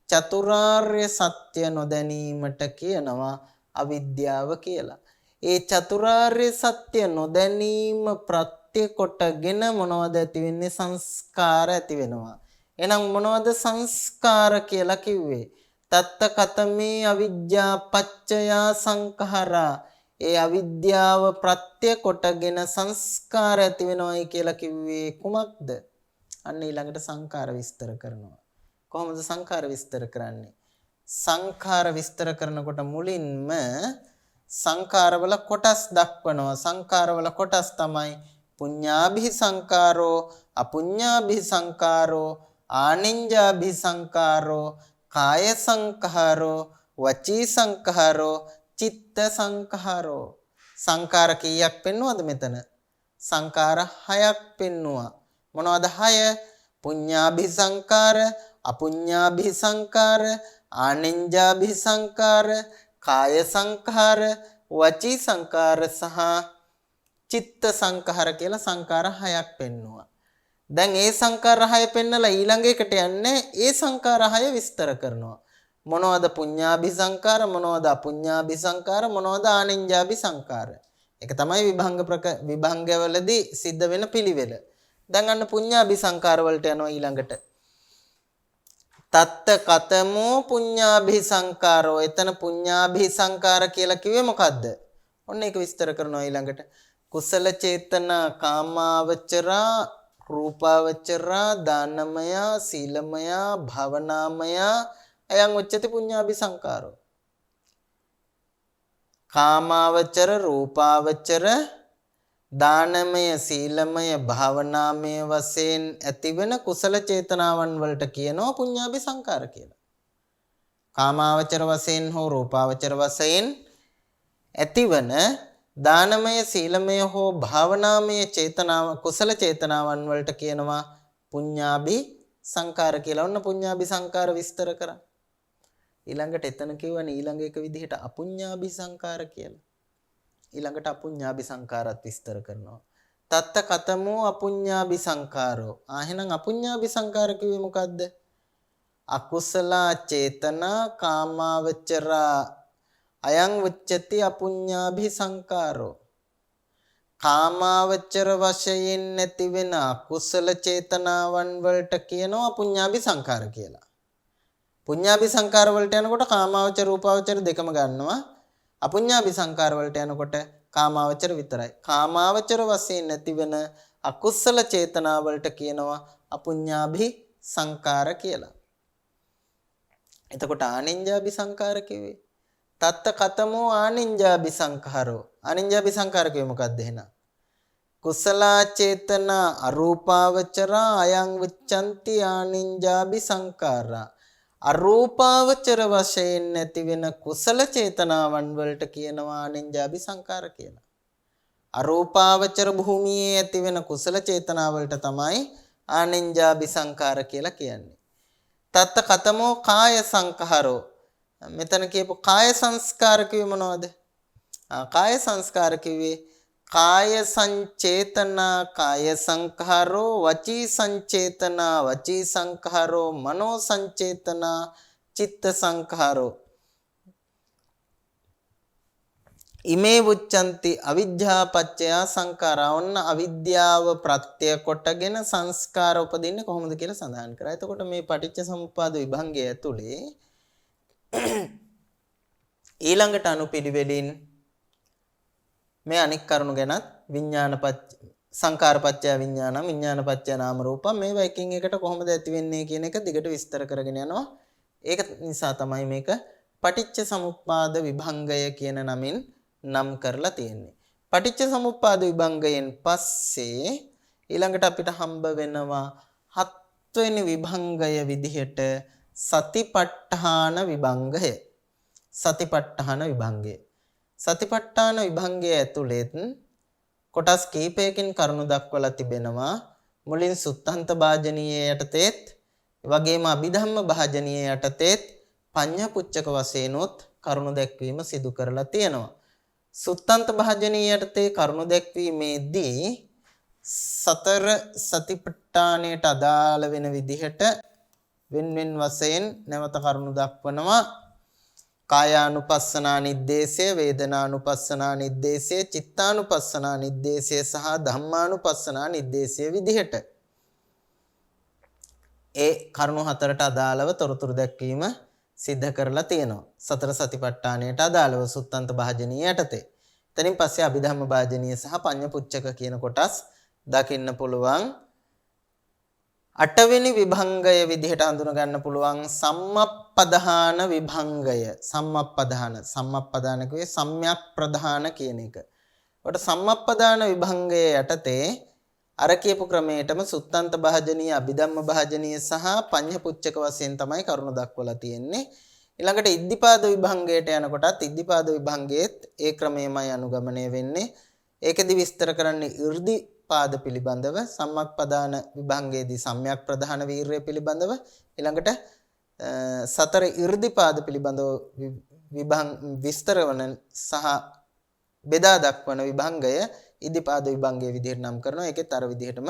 චතුරාර්ය සත්‍ය නොදැනීමට කියනවා අවිද්‍යාව කියලා. ඒ චතුරාර්ය සත්‍ය නොදැනීම ප්‍රත්‍ය කොටගෙන මොනවද ඇති වෙන්නේ? සංස්කාර ඇති වෙනවා. එහෙනම් මොනවද සංස්කාර කියලා කිව්වේ? තත්ත කතමේ අවිජ්ජා පච්චය සංඛාරා. ඒ අවිද්‍යාව ප්‍රත්‍ය කොටගෙන සංස්කාර ඇති වෙනවයි කියලා කිව්වේ කුමක්ද? අන්න ඊළඟට සංඛාර විස්තර කරනවා. කොහොමද සංඛාර විස්තර කරන්නේ? සංඛාර විස්තර කරනකොට මුලින්ම සංඛාරවල කොටස් දක්වනවා. සංඛාරවල කොටස් තමයි පුඤ්ඤාභි සංඛාරෝ, අපුඤ්ඤාභි සංඛාරෝ, ආනිඤ්ඤාභි සංඛාරෝ, කාය සංඛාරෝ, වචී සංඛාරෝ, චිත්ත සංඛාරෝ. සංඛාර කීයක් පෙන්වුවද මෙතන? සංඛාර 6ක් පෙන්වුවා. මොනවද 6? පුඤ්ඤාභි සංඛාර, අපුඤ්ඤාභි සංඛාර, ආනිඤ්ඤාභි සංඛාර, කාය සංඛාර, වචී සංඛාර සහ චිත්ත සංඛාර කියලා සංඛාර 6ක් පෙන්වුවා. දැන් ඒ සංඛාර 6 පෙන්නලා ඊළඟ එකට යන්නේ ඒ සංඛාර 6 විස්තර කරනවා. මොනවද පුඤ්ඤාභි සංඛාර, මොනවද අපුඤ්ඤාභි සංඛාර, මොනවද ආනිඤ්ඤාභි සංඛාර. ඒක තමයි විභංගවලදී සිද්ධ වෙන පිළිවෙල. දැන් අන්න පුඤ්ඤාභි සංඛාර වලට යනවා ඊළඟට. තත්ත කතමෝ පුඤ්ඤාභි සංඛාරෝ. එතන පුඤ්ඤාභි සංඛාර කියලා කිව්වේ මොකද්ද? ඔන්න ඒක විස්තර කරනවා ඊළඟට. කුසල චේතනා කාමාවචරා රූපාවචරා දානමය සීලමය භවනාමය අයං උච්චති පුඤ්ඤාභි සංඛාරෝ. කාමාවචර රූපාවචර දානමය සීලමය භාවනාමය වශයෙන් ඇතිවෙන කුසල චේතනාවන් වලට කියනවා පුඤ්ඤාභි සංඛාර කියලා. කාමාවචර වශයෙන් හෝ රූපාවචර වශයෙන් ඇතිවන දානමය සීලමය හෝ භාවනාමය චේතනාව කුසල චේතනාවන් වලට කියනවා පුඤ්ඤාභි සංඛාර කියලා. ඔන්න පුඤ්ඤාභි සංඛාර විස්තර කරා. ඊළඟට එතන කියවනේ ඊළඟ එක විදිහට අපුඤ්ඤාභි සංඛාර කියලා. ඊළඟට අපුඤ්ඤාභි සංඛාරත් විස්තර කරනවා. තත්ත කතමෝ අපුඤ්ඤාභි සංඛාරෝ. එහෙනම් අපුඤ්ඤාභි සංඛාර කිව්වේ මොකද්ද? අකුසල චේතනා කාමාවචරා අයං උච්චති අපුඤ්ඤාභි සංඛාරෝ. කාමාවචර වශයෙන් නැති වෙන අකුසල චේතනාවන් වලට කියනවා පුඤ්ඤාභි සංඛාර කියලා. පුඤ්ඤාභි සංඛාර වලට යනකොට කාමාවචර රූපාවචර දෙකම ගන්නවා. අපුඤ්ඤාභි සංඛාර වලට යනකොට කාමාවචර විතරයි. කාමාවචර වශයෙන් නැති වෙන අකුසල චේතනා වලට කියනවා අපුඤ්ඤාභි සංඛාර කියලා. එතකොට ආනිඤ්ඤාභි සංඛාර කිව්වේ තත්ත කතමෝ ආනිඤ්ඤාභි සංඛාරෝ. ආනිඤ්ඤාභි සංඛාර කිව්වේ මොකක්ද එහෙනම්? කුසල චේතනා අරූපාවචරා අයං විච්ඡන්ති ආනිඤ්ඤාභි සංඛාරා. අරූපාවචර වශයෙන් නැති වෙන කුසල චේතනාවන් වලට කියනවා ආනිඤ්ඤාභි සංඛාර කියලා. අරූපාවචර භූමියේ ඇති වෙන කුසල චේතනා වලට තමයි ආනිඤ්ඤාභි සංඛාර කියලා කියන්නේ. තත්ත කතමෝ කාය සංඛාරෝ. මෙතන කියපු කාය සංස්කාර කිව්වේ මොනවද? කාය සංස්කාර කිව්වේ කාය සංචේතනා කාය සංඛාරෝ වචී සංචේතනා වචී සංඛාරෝ මනෝ සංචේතනා චිත්ත සංඛාරෝ. ඉමේ වුච්ඡන්ති අවිජ්ජා පත්‍ය සංඛාරා. ඔන්න අවිද්‍යාව ප්‍රත්‍ය කොටගෙන සංස්කාර උපදින්නේ කොහොමද කියලා සඳහන් කරා. එතකොට මේ පටිච්ච සමුප්පාද විභංගය ඇතුලේ ඊළඟට අනුපිළිවෙලින් මේ අනික් කරුණු ගැනත් සංඛාරපත්‍ය විඥාන විඥානපත්‍ය නාම රූප මේවා එකින් එකට කොහොමද ඇති වෙන්නේ කියන එක දිගට විස්තර කරගෙන යනවා. ඒක නිසා තමයි මේක පටිච්ච සමුප්පාද විභංගය කියන නමින් නම් කරලා තියෙන්නේ. පටිච්ච සමුප්පාද විභංගයෙන් පස්සේ ඊළඟට අපිට හම්බ වෙනවා හත්වෙනි විභංගය විදිහට සතිපට්ඨාන විභංගය. සතිපට්ඨාන විභංගය. සතිපට්ඨාන විභංගය ඇතුළෙත් කොටස් කීපයකින් කරුණු දක්වලා තිබෙනවා. මුලින් සුත්තන්ත භාජනීය යටතේත් වගේම අභිධම්ම භාජනීය යටතේත් පඤ්ඤපුච්චක වශයෙන්ොත් කරුණු දැක්වීම සිදු කරලා තියෙනවා. සුත්තන්ත භාජනීය යටතේ කරුණු දැක්වීමේදී සතර සතිපට්ඨානයට අදාළ වෙන විදිහට වෙන වශයෙන් නැවත කරුණු දක්වනවා. කායානුපස්සනා නිද්දේශය, වේදනානුපස්සනා නිද්දේශය, චිත්තානුපස්සනා නිද්දේශය සහ ධම්මානුපස්සනා නිද්දේශය විදිහට ඒ කරුණු හතරට අදාළව තොරතුරු දැක්වීම සිද්ධ කරලා තියෙනවා. සතර සතිපට්ඨානයට අදාළව සුත්තන්ත භාජනීය යටතේ. එතනින් පස්සේ අභිධම්ම භාජනීය සහ පඤ්ඤපුච්චක කියන කොටස් දකින්න පුළුවන්. අටවෙනි විභංගය විදිහට හඳුන ගන්න පුළුවන් සම්මප්පදාන විභංගය. සම්මප්පදාන කියේ සම්‍යක් ප්‍රධාන කියන එක. ඔකට සම්මප්පදාන විභංගය යටතේ අර කියපු ක්‍රමයටම සුත්තන්ත භාජනීය, අභිධම්ම භාජනීය සහ පඤ්ඤපුච්චක වශයෙන් තමයි කරුණු දක්වලා තියෙන්නේ. ඊළඟට ඉද්ධිපාද විභංගයට යනකොටත් ඉද්ධිපාද විභංගයේත් ඒ ක්‍රමයමයි අනුගමනය වෙන්නේ. ඒකෙදි විස්තර කරන්නේ ඉර්ධිපාද පිළිබඳව, සම්මප්පදාන විභංගයේදී සම්‍යක් ප්‍රධාන වීර්යය පිළිබඳව, ඊළඟට සතර ඉර්ධිපාද පිළිබඳව විස්තර වන සහ බෙදා දක්වන විභංගය ඉද්ධිපාද විභංගයේ විදිහට නම් කරනවා. ඒකෙත් අර විදිහටම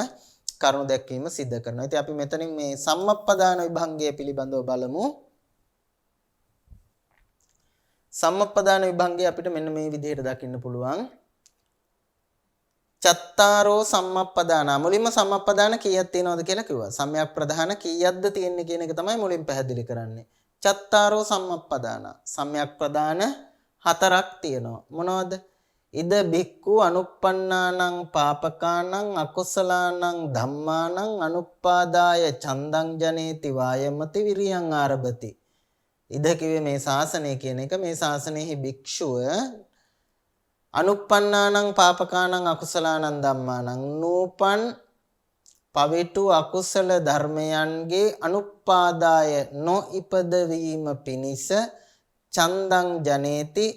කරුණු දැක්වීම සිද්ධ කරනවා. ඉතින් අපි මෙතනින් මේ සම්මප්පදාන විභංගය පිළිබඳව බලමු. සම්මප්පදාන විභංගය අපිට මෙන්න මේ විදිහට දකින්න පුළුවන්. චත්තාරෝ සම්මප්පදාන. මුලින්ම සම්මප්පදාන කීයක් තියෙනවද කියලා කිව්වා. සම්‍යක් ප්‍රධාන කීයක්ද තියෙන්නේ කියන එක තමයි මුලින් පැහැදිලි කරන්නේ. චත්තාරෝ සම්මප්පදාන. සම්‍යක් ප්‍රධාන හතරක් තියෙනවා. මොනවද? ඉද බික්කු අනුප්පන්නානං පාපකානං අකුසලානං ධම්මානං අනුප්පාදාය චන්දං ජනේති වායමති විරියං ආරභති. ඉද කිව්වේ මේ ශාසනය කියන එක. මේ ශාසනයෙහි භික්ෂුව අනුප්පන්නානං පාපකානං අකුසලානං ධම්මානං නූපන් පවිතු අකුසල ධර්මයන්ගේ අනුප්පාදාය නොඉපද වීම පිණිස චන්දං ජනේති,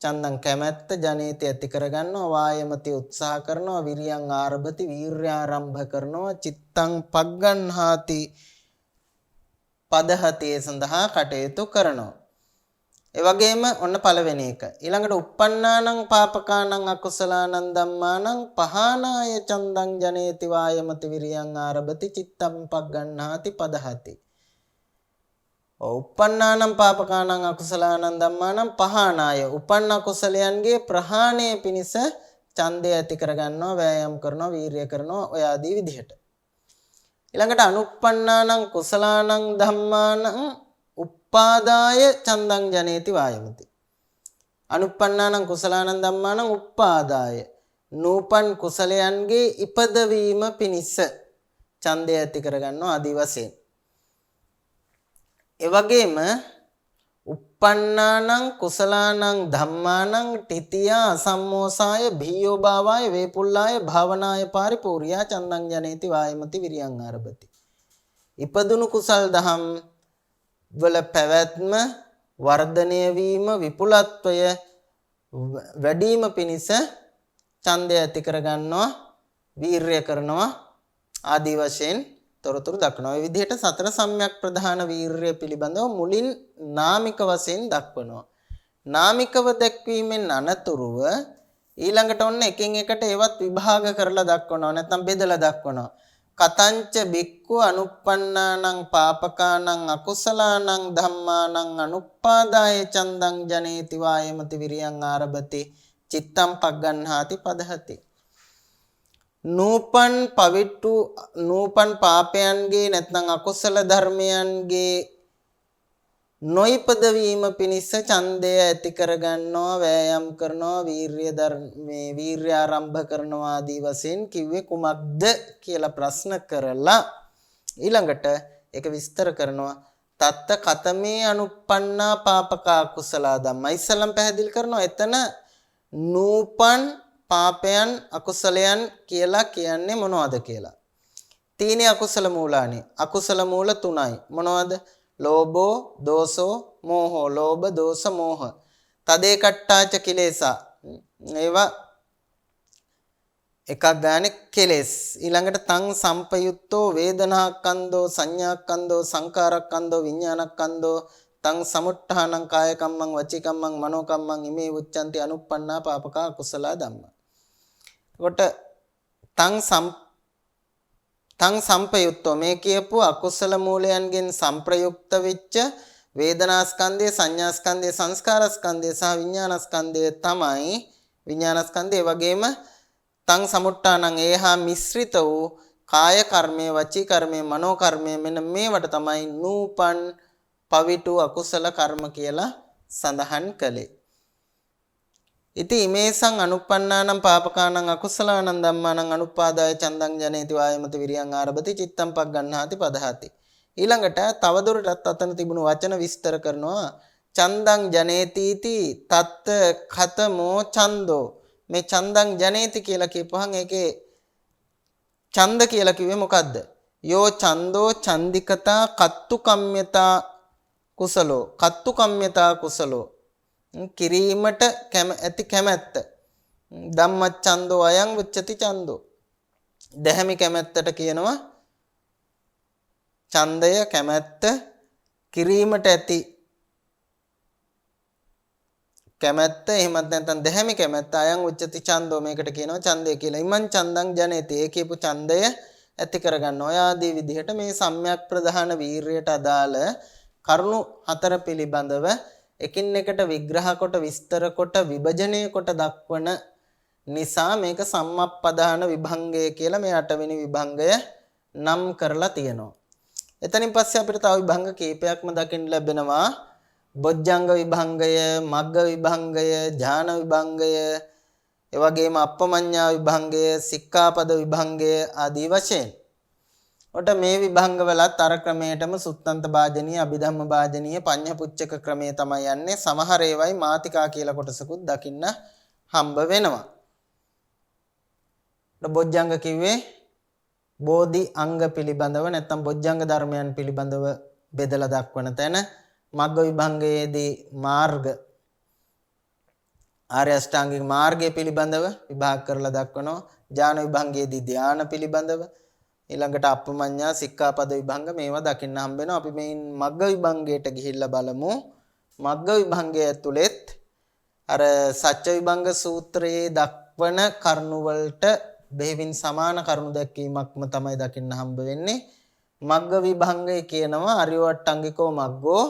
චන්දං කැමැත්ත, ජනේති ඇති කරගන්නවා, වායමති උත්සාහ කරනවා, විරියං ආරභති වීර්ය ආරම්භ කරනවා, චිත්තං පග්ගණ්හාති පදහති සඳහා කටයුතු කරනවා. ඒ වගේම ඔන්න පළවෙනි එක. ඊළඟට uppannānaṁ pāpakānaṁ akusalaanaṁ dhammānaṁ pahānāය චන්දං ජනේති වායමති විරියං ආරභති චිත්තං පග්ගණ්හාති පදහති. uppannānaṁ pāpakānaṁ akusalaanaṁ dhammānaṁ pahānāය උපන්න කුසලයන්ගේ ප්‍රහාණය පිණිස ඡන්දය ඇති කරගන්නවා, වෑයම් කරනවා, වීරිය කරනවා ඔය ආදී විදිහට. ඊළඟට අනුප්පන්නානං කුසලානං ධම්මානං උප්පාදාය ඡන්දං ජනේති වායමති. අනුප්පන්නානං කුසලානං ධම්මානං උප්පාදාය නූපන් කුසලයන්ගේ ඉපදවීම පිණිස ඡන්දය ඇති කරගන්නවා ආදී වශයෙන්. ඒ වගේම uppannānaṁ කුසලානං ධම්මානං තිතියා අසම්මෝසාය භීයෝ භාවාය වේපුල්ලාය භාවනාය පාරිපූර්යා චන්දං ජනේති වායමති විරියං ආරභති. ඉපදුණු කුසල් දහම් වල පැවැත්ම වර්ධනය වීම විපුලත්වය වැඩිම පිණිස ඡන්දය ඇති කරගන්නවා, වීරය කරනවා ආදී වශයෙන් තොරතුරු දක්වනවා. මේ විදිහට සතර සම්‍යක් ප්‍රධාන වීරය පිළිබඳව මුලින් නාමික වශයෙන් දක්වනවා. නාමිකව දැක්වීමෙන් අනතුරුව ඊළඟට ඔන්න එකින් එකට ඒවත් විභාග කරලා දක්වනවා, නැත්නම් බෙදලා දක්වනවා. කතංච බික්ඛු අනුප්පන්නානං පාපකානං අකුසලානං ධම්මානං අනුප්පාදාය චන්දං ජනේති වායමති විරියං ආරභති චිත්තං පග්ගණ්හාති පදහති. නූපන් පාපයන්ගේ නැත්නම් අකුසල ධර්මයන්ගේ නොයිපද වීම පිණිස ඡන්දය ඇති කරගන්නවා, වෑයම් කරනවා, වීර්ය ආරම්භ කරනවා ආදී වශයෙන් කිව්වේ කුමක්ද කියලා ප්‍රශ්න කරලා ඊළඟට ඒක විස්තර කරනවා. තත්ත කතමේ අනුප්පන්නා පාපකා කුසලා ධම්මා. ඉස්සලම් පැහැදිලි කරනවා එතන නූපන් පාපයන් අකුසලයන් කියලා කියන්නේ මොනවද කියලා. තීනේ අකුසල මූලානි. අකුසල මූල තුනයි. මොනවද? ලෝභෝ, දෝසෝ, මෝහෝ. ලෝභ, දෝස, මෝහ. තදේ කට්ටාච කිලේසා. ඒවා එකක් ගානේ කෙලෙස්. ඊළඟට තං සම්පයුත්තෝ වේදනාක්ඛන්தோ සංඥාක්ඛන්தோ සංකාරක්ඛන්தோ විඥානක්ඛන්தோ තං සමුට්ඨානං කාය කම්මං වචී කම්මං මනෝ කම්මං ඉමේ උච්චන්ති අනුප්පන්නා පාපකා කුසලා ධම්මා. කොට තං සම්පයුත්තෝ මේ කියපු අකුසල මූලයන්ගෙන් සංප්‍රයුක්ත වෙච්ච වේදනාස්කන්ධය, සංඥාස්කන්ධය, සංස්කාරස්කන්ධය සහ විඥානස්කන්ධය තමයි විඥානස්කන්ධය. ඒ වගේම තං සමුට්ඨානං ඒහා මිශ්‍රිත වූ කාය කර්මය, වචී කර්මය, මනෝ කර්මය මෙන්න මේවට තමයි නූපන් පවිටු අකුසල කර්ම කියලා සඳහන් කළේ. ඉති ඉමේසං අනුප්පන්නානං පාපකානං අකුසලානං ධම්මානං අනුපාදාය චන්දං ජනේති වායමති විරියං ආරභති චිත්තං පග්ගණ්හාති පදහති. ඊළඟට තවදුරටත් අතන තිබුණු වචන විස්තර කරනවා. චන්දං ජනේතිති තත්ත ඛතමෝ ඡන්தோ. මේ චන්දං ජනේති කියලා කියපුවහන් ඒකේ ඡන්ද කියලා කිව්වේ මොකද්ද? යෝ ඡන්தோ චන්දිකතා කත්තු කම්ම්‍යතා කුසලෝ. කත්තු කම්ම්‍යතා කුසලෝ කිරීමට ඇති කැමැත්ත. ධම්මච්ඡන්தோ අයං උච්චති ඡන්தோ. දැහැමි කැමැත්තට කියනවා ඡන්දය, කැමැත්ත. කිරීමට ඇති කැමැත්ත, එහෙමත් නැත්නම් දැහැමි කැමැත්ත අයං උච්චති ඡන්தோ මේකට කියනවා ඡන්දය කියලා. ඉමං ඡන්දං ජනේති. ඒ කියපු ඡන්දය ඇති කරගන්න. ඔය ආදී විදිහට මේ සම්‍යක් ප්‍රධාන වීරයට අදාළ කරුණු හතර පිළිබඳව එකින් එකට විග්‍රහ කොට විස්තර කොට විභජනය කොට දක්වන නිසා මේක සම්මප්පදාන විභංගය කියලා මේ 8 වෙනි විභංගය නම් කරලා තියෙනවා. එතනින් පස්සේ අපිට තව විභංග කීපයක්ම දකින්න ලැබෙනවා. බොජ්ජංග විභංගය, මග්ග විභංගය, ඥාන විභංගය, ඒ වගේම අප්පමඤ්ඤා විභංගය, සික්ඛාපද විභංගය ආදී වශයෙන්. ඔට මේ විභංග වලත් අර ක්‍රමයටම සුත්තන්ත භාජනීය, අභිධම්ම භාජනීය, පඤ්ඤපුච්චක ක්‍රමයේ තමයි යන්නේ. සමහර ඒවායි මාතිකා කියලා කොටසකුත් දකින්න හම්බ වෙනවා. බොජ්ජංග කිව්වේ බෝධි අංග පිළිබඳව නැත්නම් බොජ්ජංග ධර්මයන් පිළිබඳව බෙදලා දක්වන තැන. මග්ග විභංගයේදී මාර්ග ආර්ය අෂ්ටාංගික මාර්ගය පිළිබඳව විභාග කරලා දක්වනවා. ඥාන විභංගයේදී ධානය පිළිබඳව, ඊළඟට අප්පමඤ්ඤා, සික්ඛාපද විභංග මේවා දකින්න හම්බ වෙනවා. අපි මේ මග්ග විභංගයට ගිහිල්ලා බලමු. මග්ග විභංගය ඇතුළෙත් අර සත්‍ය විභංග සූත්‍රයේ දක්වන කරුණු වලට බෙහෙවින් සමාන කරුණු දැක්වීමක්ම තමයි දකින්න හම්බ වෙන්නේ. මග්ග විභංගය කියනවා අරියවට්ටංගිකෝ මග්ගෝ.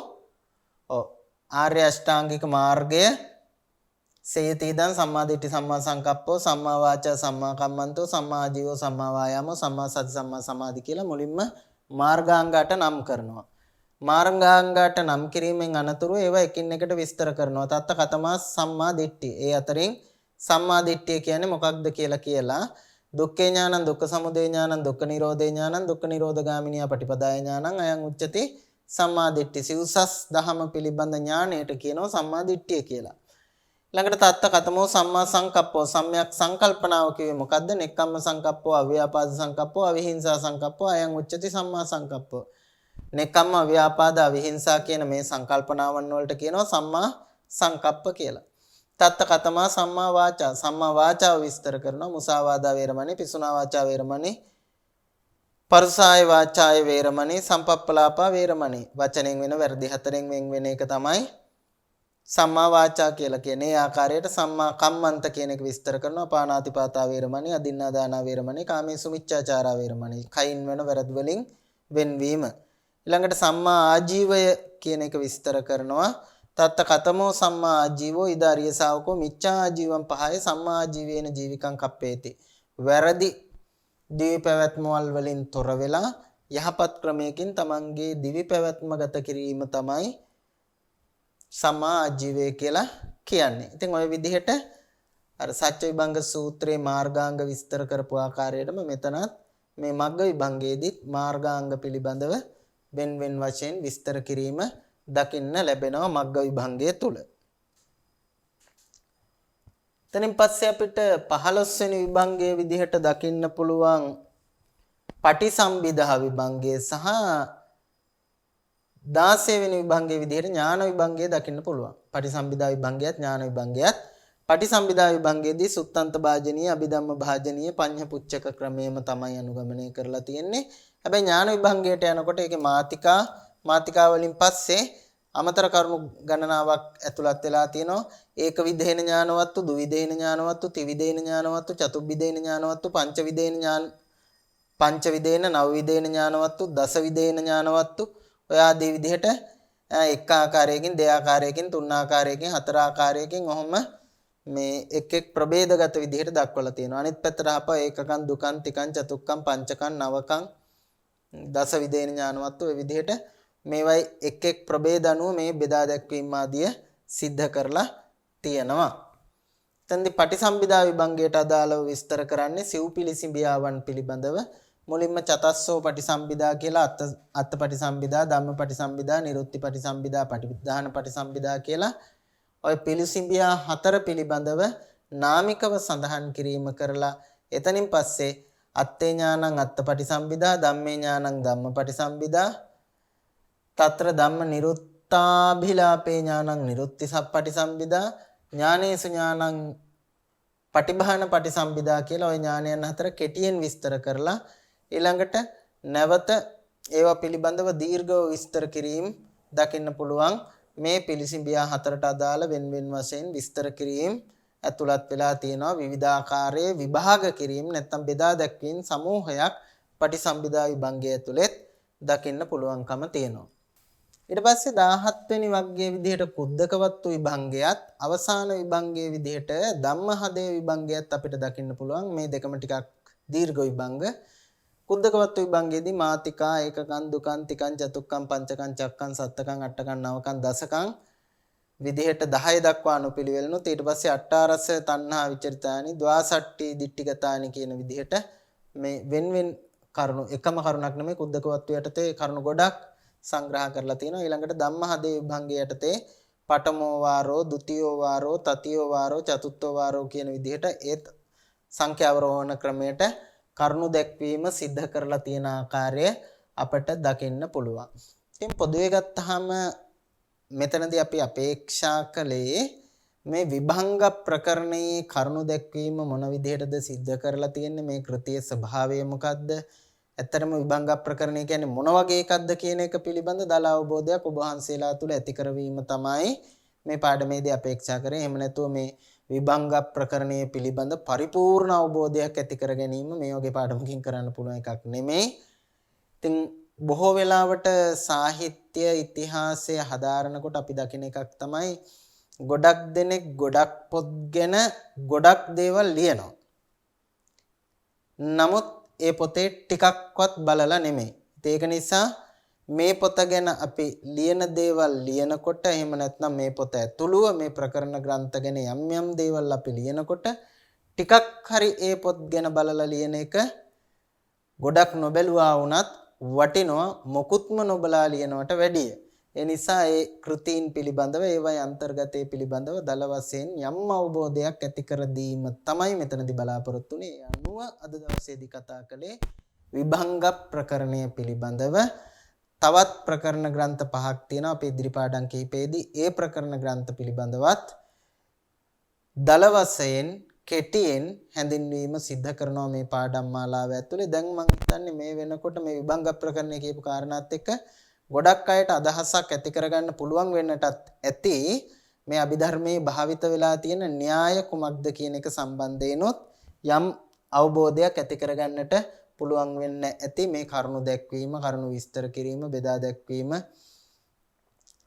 ආර්ය අෂ්ටාංගික මාර්ගය සේයති ඉදං සම්මා දිට්ඨි සම්මා සංකප්පෝ සම්මා වාචා සම්මා කම්මන්තෝ සම්මා ආජීවෝ සම්මා වායාමෝ සම්මා සති සම්මා සමාධි කියලා මුලින්ම මාර්ගාංගات නම් කරනවා. මාර්ගාංගات නම් කිරීමෙන් අනතුරු ඒවා එකින් එකට විස්තර කරනවා. තත්ත කතමා සම්මා දිට්ඨි. ඒ අතරින් සම්මා දිට්ඨිය කියන්නේ මොකක්ද කියලා දුක්ඛේ ඥානං දුක්ඛ සමුදය ඥානං දුක්ඛ නිරෝධේ ඥානං දුක්ඛ නිරෝධගාමිනිය පටිපදාය ඥානං අයං උච්චති සම්මා දිට්ඨි. සිව්සස් දහම පිළිබඳ ඥාණයට කියනවා සම්මා දිට්ඨිය කියලා. ළඟට තත්ත කතමෝ සම්මා සංකප්පෝ සම්‍යක් සංකල්පනාව කිව්වේ මොකද්ද? නෙක්ඛම්ම සංකප්පෝ අව්‍යාපාද සංකප්පෝ අවිහිංසා සංකප්පෝ අයං උච්චති සම්මා සංකප්පෝ. නෙක්ඛම්ම අව්‍යාපාද අවිහිංසා කියන මේ සංකල්පනාවන් වලට කියනවා සම්මා සංකප්ප කියලා. තත්ත කතමා සම්මා වාචා සම්මා වාචාව විස්තර කරනවා මුසාවාදා වේරමණී පිසුනා වාචා වේරමණී පරුසාය වාචාය වේරමණී සම්පප්පලාපා වේරමණී වචනෙන් වෙන වැරදි හතරෙන් වෙන එක තමයි සම්මා වාචා කියලා කියන්නේ. ඒ ආකාරයට සම්මා කම්මන්ත කියන එක විස්තර කරනවා පාණාතිපාතා වේරමණී අදින්නාදානා වේරමණී කාමේසු මිච්ඡාචාරා වේරමණී කයින් වෙන වැරදි වලින් වෙන්වීම. ඊළඟට සම්මා ආජීවය කියන එක විස්තර කරනවා තත්ත කතමෝ සම්මා ආජීවෝ ඉදාරිය ශාවකෝ මිච්ඡා ආජීවම් පහය සම්මා ආජීවේන ජීවිකං කප්පේති. වැරදි දිවි පැවැත්ම වලින් තොර වෙලා යහපත් ක්‍රමයකින් තමන්ගේ දිවි පැවැත්ම ගත කිරීම තමයි සම්මා ආජීවය කියලා කියන්නේ. ඉතින් ওই විදිහට අර සත්‍ය විභංග සූත්‍රයේ මාර්ගාංග විස්තර කරපු ආකාරයටම මෙතනත් මේ මග්ග විභංගයේදීත් මාර්ගාංග පිළිබඳව වෙන වශයෙන් විස්තර කිරීම දකින්න ලැබෙනවා මග්ග විභංගය තුල. එතනින් පස්සේ අපිට 15 වෙනි විභංගයේ විදිහට දකින්න පුළුවන් පටිසම්භිදා විභංගය සහ 16 වෙනි විභංගයේ විදිහට ඥාන විභංගය දකින්න පුළුවන්. පටිසම්භිදා විභංගයත් ඥාන විභංගයත් පටිසම්භිදා විභංගයේදී සුත්තන්ත භාජනීය අභිධම්ම භාජනීය පඤ්ඤ පුච්චක ක්‍රමයේම තමයි අනුගමනය කරලා තියෙන්නේ. හැබැයි ඥාන විභංගයට යනකොට ඒකේ මාතිකා වලින් පස්සේ අමතර කරුණු ගණනාවක් ඇතුළත් වෙලා තියෙනවා. ඒක විදේන ඥානවත්තු, දුවිදේන ඥානවත්තු, ත්‍රිවිදේන ඥානවත්තු, චතුබ්බිදේන ඥානවත්තු, පංචවිදේන නවවිදේන ඥානවත්තු, දසවිදේන ඥානවත්තු ඔය ආදී විදිහට එක් ආකාරයකින්, දෙආකාරයකින්, තුන් ආකාරයකින්, හතර ආකාරයකින් ඔහොම මේ එක් ප්‍රභේදගත විදිහට දක්වලා තියෙනවා. අනිත් පැත්තට අප ඒකකන්, දුකන්, තිකන්, චතුක්කන්, පංචකන්, නවකන්, දසවිදේන ඥානවත්තු ඔය විදිහට මේවයි එක් ප්‍රභේද අනුව මේ බෙදා දැක්වීම ආදිය සිද්ධ කරලා තියෙනවා. එතෙන්දී පටිසම්භිදා විභංගයට අදාළව විස්තර කරන්නේ සිව්පිලිසිඹියාවන් පිළිබඳව. මුලින්ම චතස්සෝ පටිසම්භිදා කියලා අත්ත පටිසම්භිදා, ධම්ම පටිසම්භිදා, නිරුත්ති පටිසම්භිදා, පටිවිධාන පටිසම්භිදා කියලා ඔය පිලිසිඹියා හතර පිළිබඳව නාමිකව සඳහන් කිරීම කරලා එතනින් පස්සේ අත්තේ ඥානං අත්ත පටිසම්භිදා, ධම්මේ ඥානං ධම්ම පටිසම්භිදා, తත්‍ර ධම්ම නිරුත්තාභිලාපේ ඥානං නිරුත්ති සප්පටිසම්භිදා, ඥානේසු ඥානං පටිභාන පටිසම්භිදා කියලා ওই ඥානයන් හතර කෙටියෙන් විස්තර කරලා ඊළඟට නැවත ඒවා පිළිබඳව දීර්ඝව විස්තර කිරීම දකින්න පුළුවන්. මේ පිළිසිඹියා හතරට අදාළ වෙන වශයෙන් විස්තර කිරීම ඇතුළත් වෙලා තියෙනවා. විවිධාකාරයේ විභාග කිරීම නැත්නම් බෙදා දැක්වීම සමූහයක් පටිසම්භිදා විභංගය ඇතුළෙත් දකින්න පුළුවන්කම තියෙනවා. ඊට පස්සේ 17 වෙනි වග්ගයේ විදිහට කුද්දකවත්තු විභංගයත් අවසාන විභංගයේ විදිහට ධම්මහදේ විභංගයත් අපිට දකින්න පුළුවන්. මේ දෙකම ටිකක් දීර්ඝ විභංග. කුද්දකවත්තු විභංගයේදී මාතිකා, ඒකකන්, දුකන්, තිකන්, චතුක්කන්, පංචකන්, චක්කන්, සත්තකන්, අට්ඨකන්, නවකන්, දසකන් විදිහට 10 දක්වා අනුපිළිවෙලනොත් ඊට පස්සේ අට්ඨාරස තණ්හා විචරිතානි, ද්වාසට්ටි දිට්ඨිගතානි කියන විදිහට මේ වෙන කරුණු එකම කරුණක් නෙමෙයි කුද්දකවත්තු යටතේ කරුණු ගොඩක් සංග්‍රහ කරලා තියෙනවා. ඊළඟට ධම්මහදේ විභංගය යටතේ පඨමෝ වාරෝ, ဒ ුතියෝ වාරෝ, තතියෝ වාරෝ, චතුත්ථෝ වාරෝ කියන විදිහට ඒ සංඛ්‍යාවරෝහණ ක්‍රමයට කරුණු දැක්වීම සිද්ධ කරලා තියෙන ආකාරය අපට දකින්න පුළුවන්. ඉතින් පොදුවේ ගත්තාම මෙතනදී අපි අපේක්ෂා කළේ මේ විභංග ප්‍රකරණයේ කරුණු දැක්වීම මොන විදිහටද සිද්ධ කරලා තියෙන්නේ, මේ කෘතියේ ස්වභාවය මොකද්ද, ඇත්තටම විභංග ප්‍රකරණය කියන්නේ මොන වගේ එකක්ද කියන එක පිළිබඳ දල අවබෝධයක් ඔබ වහන්සේලා තුළ ඇති කරවීම තමයි මේ පාඩමේදී අපේක්ෂා කරේ. එහෙම නැතුව මේ විභංග ප්‍රකරණයේ පිළිබඳ පරිපූර්ණ අවබෝධයක් ඇති කර ගැනීම මේ වගේ පාඩමකින් කරන්න පුළුවන් එකක් නෙමෙයි. ඉතින් බොහෝ වෙලාවට සාහිත්‍ය ඉතිහාසය හදාරනකොට අපි දකින එකක් තමයි ගොඩක් දෙනෙක් ගොඩක් පොත් ගැන ගොඩක් දේවල් ලියනවා. නමුත් ඒ පොතේ ටිකක්වත් බලලා නෙමෙයි. ඒක නිසා මේ පොත ගැන අපි ලියන දේවල් ලියනකොට එහෙම නැත්නම් මේ පොත ඇතුළුව මේ ප්‍රකරණ ග්‍රන්ථ ගැන යම් යම් දේවල් අපි ලියනකොට ටිකක් හරි ඒ පොත් ගැන බලලා ලියන එක ගොඩක් නොබැලුවා වුණත් වටිනවා මොකුත්ම නොබලා ලියනවට වැඩිය. ඒ නිසා ඒ කෘතීන් පිළිබඳව ඒවයි අන්තර්ගතයේ පිළිබඳව දල වශයෙන් යම් අවබෝධයක් ඇති කර දීම තමයි මෙතනදී බලාපොරොත්තු වෙන්නේ. ඒ අනුව අද දවසේදී කතා කළේ විභංග ප්‍රකරණය පිළිබඳව. තවත් ප්‍රකරණ ග්‍රන්ථ 5ක් තියෙනවා අපේ ඉදිරි පාඩම් කිහිපෙදී. ඒ ප්‍රකරණ ග්‍රන්ථ පිළිබඳවත් දල වශයෙන් කෙටියෙන් හැඳින්වීම සිද්ධ කරනවා මේ පාඩම් මාලාව ඇතුලේ. දැන් මම හිතන්නේ මේ වෙනකොට මේ විභංග ප්‍රකරණය කියපු කාරණාත් එක්ක ගොඩක් අයට අදහසක් ඇති කරගන්න පුළුවන් වෙන්නටත් ඇති. මේ අභිධර්මයේ භාවිත වෙලා තියෙන න්‍යාය කුමක්ද කියන එක සම්බන්ධයෙන්ොත් යම් අවබෝධයක් ඇති කරගන්නට පුළුවන් වෙන්න ඇති. මේ කරුණු දැක්වීම, කරුණු විස්තර කිරීම, බෙදා දැක්වීම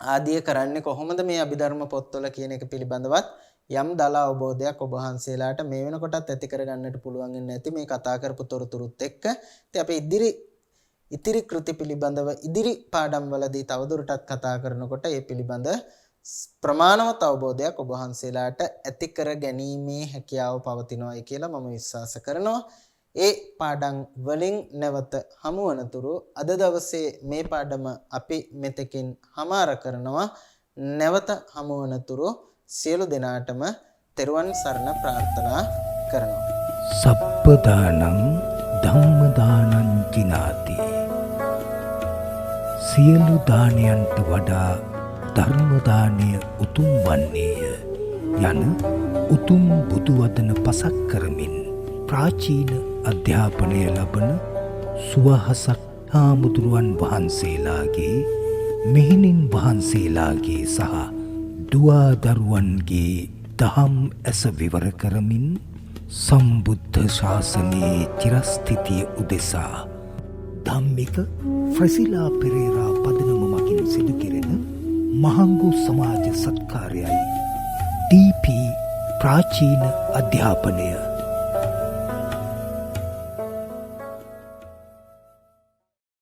ආදිය කරන්නේ කොහොමද මේ අභිධර්ම පොත්වල කියන එක පිළිබඳවත් යම් දල අවබෝධයක් ඔබ වහන්සේලාට මේ වෙනකොටත් ඇති කරගන්නට පුළුවන් වෙන්න ඇති මේ කතා කරපු තොරතුරුත් එක්ක. ඉතින් අපි ඉතිරි කෘති පිළිබඳව ඉදිරි පාඩම් වලදී තවදුරටත් කතා කරනකොට ඒ පිළිබඳ ප්‍රමාණවත් අවබෝධයක් ඔබ වහන්සේලාට ඇති කර ගැනීමේ හැකියාව පවතිනවායි කියලා මම විශ්වාස කරනවා. ඒ පාඩම් වලින් නැවත හමු වනතුරු අද දවසේ මේ පාඩම අපි මෙතකින් හමාර කරනවා. නැවත හමු වනතුරු සියලු දෙනාටම තෙරුවන් සරණ ප්‍රාර්ථනා කරනවා. සප්පදානං ධම්මදානං කිනාති. සියලු දානයන්ට වඩා ධර්ම දානය උතුම් වන්නේය යන උතුම් බුදු වදන පසක් කරමින් ප්‍රාචීන අධ්‍යාපනය ලබන සුවහසක් හාමුදුරුවන් වහන්සේලාගේ මෙහෙණින් වහන්සේලාගේ සහ දුවා දරුවන්ගේ දහම් ඇස විවර කරමින් සම්බුද්ධ ශාසනයේ චිරස්ථිතිය උදෙසා ධම්මික ෆ්‍රසිලා පෙරේරා පදනම මගින් සිදු කෙරෙන මහංගු සමාජ සත්කාරයයි ඩීපී ප්‍රාචීන අධ්‍යාපනය